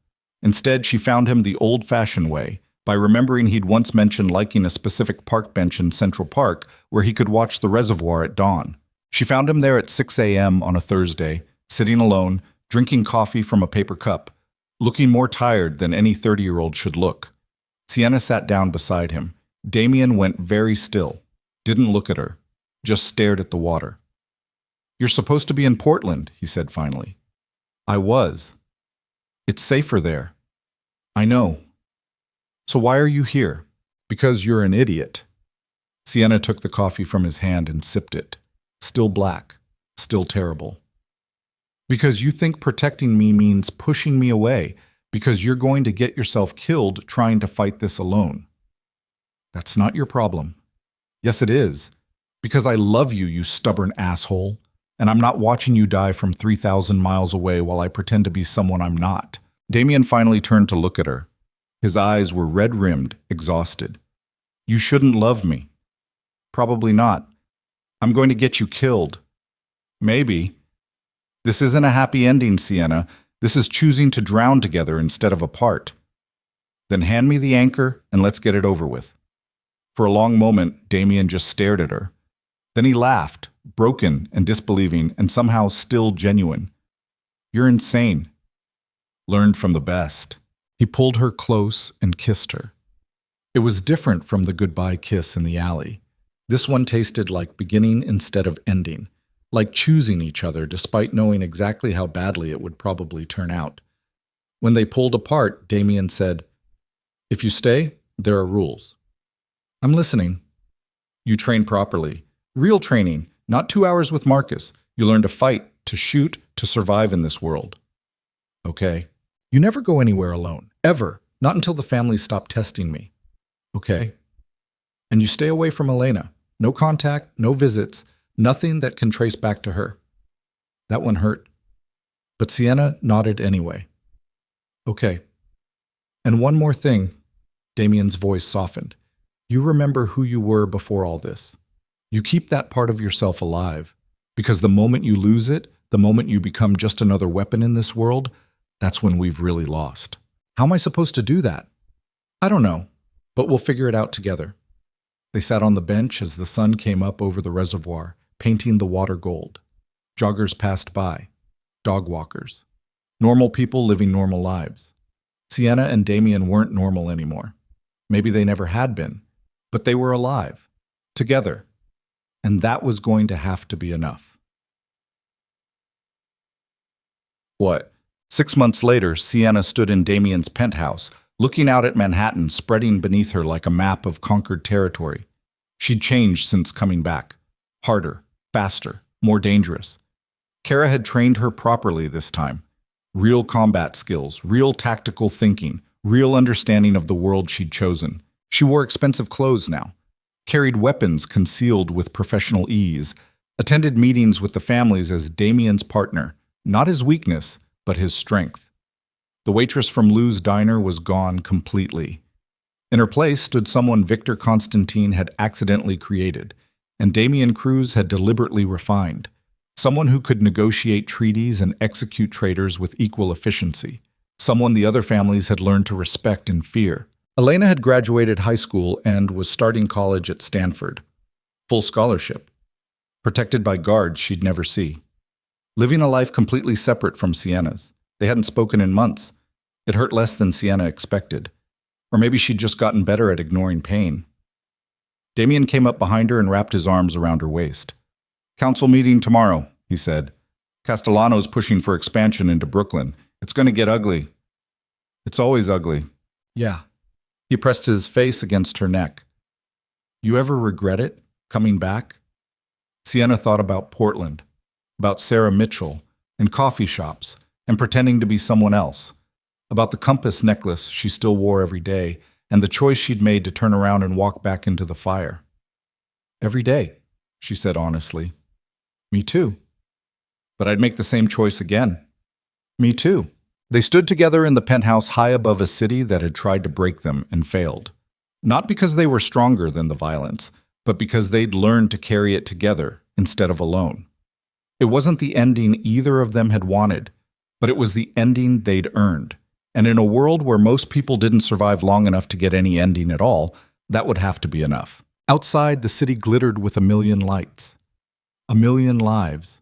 Instead, she found him the old-fashioned way, by remembering he'd once mentioned liking a specific park bench in Central Park where he could watch the reservoir at dawn. She found him there at 6 a.m. on a Thursday, sitting alone, drinking coffee from a paper cup, looking more tired than any 30-year-old should look. Sienna sat down beside him. Damien went very still, didn't look at her, just stared at the water. "You're supposed to be in Portland," he said finally. "I was. It's safer there." "I know. So why are you here?" "Because you're an idiot." Sienna took the coffee from his hand and sipped it. Still black, still terrible. "Because you think protecting me means pushing me away, because you're going to get yourself killed trying to fight this alone." "That's not your problem." "Yes, it is. Because I love you, you stubborn asshole. And I'm not watching you die from 3,000 miles away while I pretend to be someone I'm not." Damien finally turned to look at her. His eyes were red-rimmed, exhausted. "You shouldn't love me." "Probably not. I'm going to get you killed." "Maybe." "This isn't a happy ending, Sienna. This is choosing to drown together instead of apart." "Then hand me the anchor and let's get it over with." For a long moment, Damien just stared at her. Then he laughed, broken and disbelieving, and somehow still genuine. "You're insane." "Learned from the best." He pulled her close and kissed her. It was different from the goodbye kiss in the alley. This one tasted like beginning instead of ending, like choosing each other despite knowing exactly how badly it would probably turn out. When they pulled apart, Damien said, "If you stay, there are rules." "I'm listening." "You train properly. Real training, not 2 hours with Marcus. You learn to fight, to shoot, to survive in this world." "Okay." "You never go anywhere alone, ever, not until the family stop testing me." "Okay." "And you stay away from Elena. No contact, no visits, nothing that can trace back to her." That one hurt. But Sienna nodded anyway. Okay. And one more thing, Damien's voice softened. You remember who you were before all this. You keep that part of yourself alive, because the moment you lose it, the moment you become just another weapon in this world, that's when we've really lost. How am I supposed to do that? I don't know, but we'll figure it out together. They sat on the bench as the sun came up over the reservoir, painting the water gold. Joggers passed by, dog walkers, normal people living normal lives. Sienna and Damien weren't normal anymore. Maybe they never had been, but they were alive, together, and that was going to have to be enough. What? 6 months later, Sienna stood in Damien's penthouse, looking out at Manhattan spreading beneath her like a map of conquered territory. She'd changed since coming back. Harder, faster, more dangerous. Kara had trained her properly this time. Real combat skills, real tactical thinking, real understanding of the world she'd chosen. She wore expensive clothes now, carried weapons concealed with professional ease, attended meetings with the families as Damien's partner, not his weakness, but his strength. The waitress from Lou's diner was gone completely. In her place stood someone Victor Constantine had accidentally created, and Damien Cruz had deliberately refined. Someone who could negotiate treaties and execute traitors with equal efficiency. Someone the other families had learned to respect and fear. Elena had graduated high school and was starting college at Stanford. Full scholarship. Protected by guards she'd never see. Living a life completely separate from Sienna's. They hadn't spoken in months. It hurt less than Sienna expected. Or maybe she'd just gotten better at ignoring pain. Damien came up behind her and wrapped his arms around her waist. Council meeting tomorrow, he said. Castellano's pushing for expansion into Brooklyn. It's going to get ugly. It's always ugly. Yeah. He pressed his face against her neck. You ever regret it, coming back? Sienna thought about Portland, about Sarah Mitchell, and coffee shops, and pretending to be someone else, about the compass necklace she still wore every day, and the choice she'd made to turn around and walk back into the fire. Every day, she said honestly. Me too. But I'd make the same choice again. Me too. They stood together in the penthouse high above a city that had tried to break them and failed. Not because they were stronger than the violence, but because they'd learned to carry it together instead of alone. It wasn't the ending either of them had wanted, but it was the ending they'd earned. And in a world where most people didn't survive long enough to get any ending at all, that would have to be enough. Outside, the city glittered with a million lights. A million lives.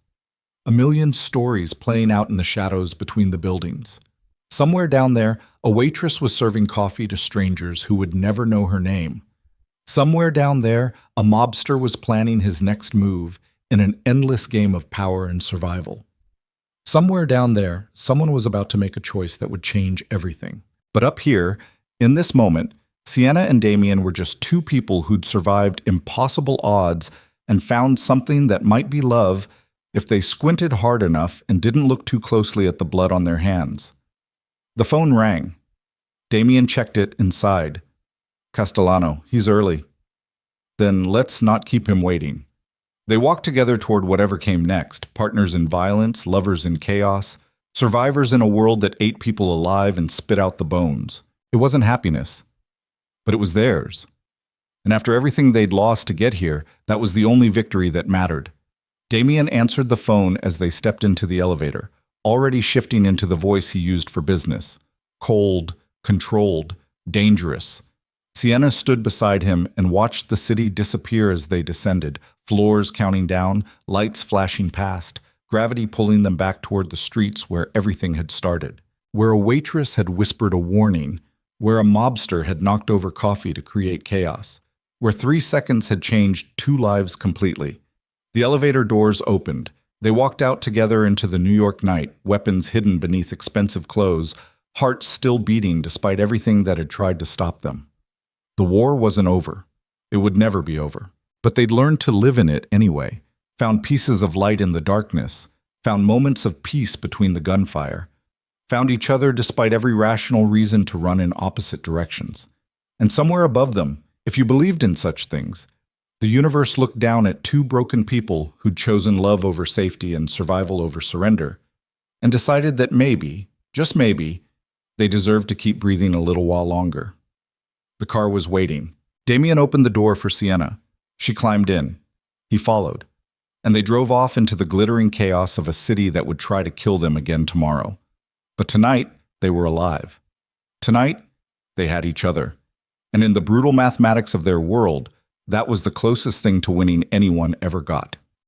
A million stories playing out in the shadows between the buildings. Somewhere down there, a waitress was serving coffee to strangers who would never know her name. Somewhere down there, a mobster was planning his next move in an endless game of power and survival. Somewhere down there, someone was about to make a choice that would change everything. But up here, in this moment, Sienna and Damien were just two people who'd survived impossible odds and found something that might be love if they squinted hard enough and didn't look too closely at the blood on their hands. The phone rang. Damien checked it and sighed. Castellano, he's early. Then let's not keep him waiting. They walked together toward whatever came next, partners in violence, lovers in chaos, survivors in a world that ate people alive and spit out the bones. It wasn't happiness, but it was theirs. And after everything they'd lost to get here, that was the only victory that mattered. Damien answered the phone as they stepped into the elevator, already shifting into the voice he used for business. Cold, controlled, dangerous. Sienna stood beside him and watched the city disappear as they descended, floors counting down, lights flashing past, gravity pulling them back toward the streets where everything had started, where a waitress had whispered a warning, where a mobster had knocked over coffee to create chaos, where 3 seconds had changed 2 lives completely. The elevator doors opened. They walked out together into the New York night, weapons hidden beneath expensive clothes, hearts still beating despite everything that had tried to stop them. The war wasn't over. It would never be over. But they'd learned to live in it anyway, found pieces of light in the darkness, found moments of peace between the gunfire, found each other despite every rational reason to run in opposite directions. And somewhere above them, if you believed in such things, the universe looked down at 2 broken people who'd chosen love over safety and survival over surrender, and decided that maybe, just maybe, they deserved to keep breathing a little while longer. The car was waiting. Damien opened the door for Sienna. She climbed in. He followed, and they drove off into the glittering chaos of a city that would try to kill them again tomorrow. But tonight, they were alive. Tonight, they had each other. And in the brutal mathematics of their world, that was the closest thing to winning anyone ever got.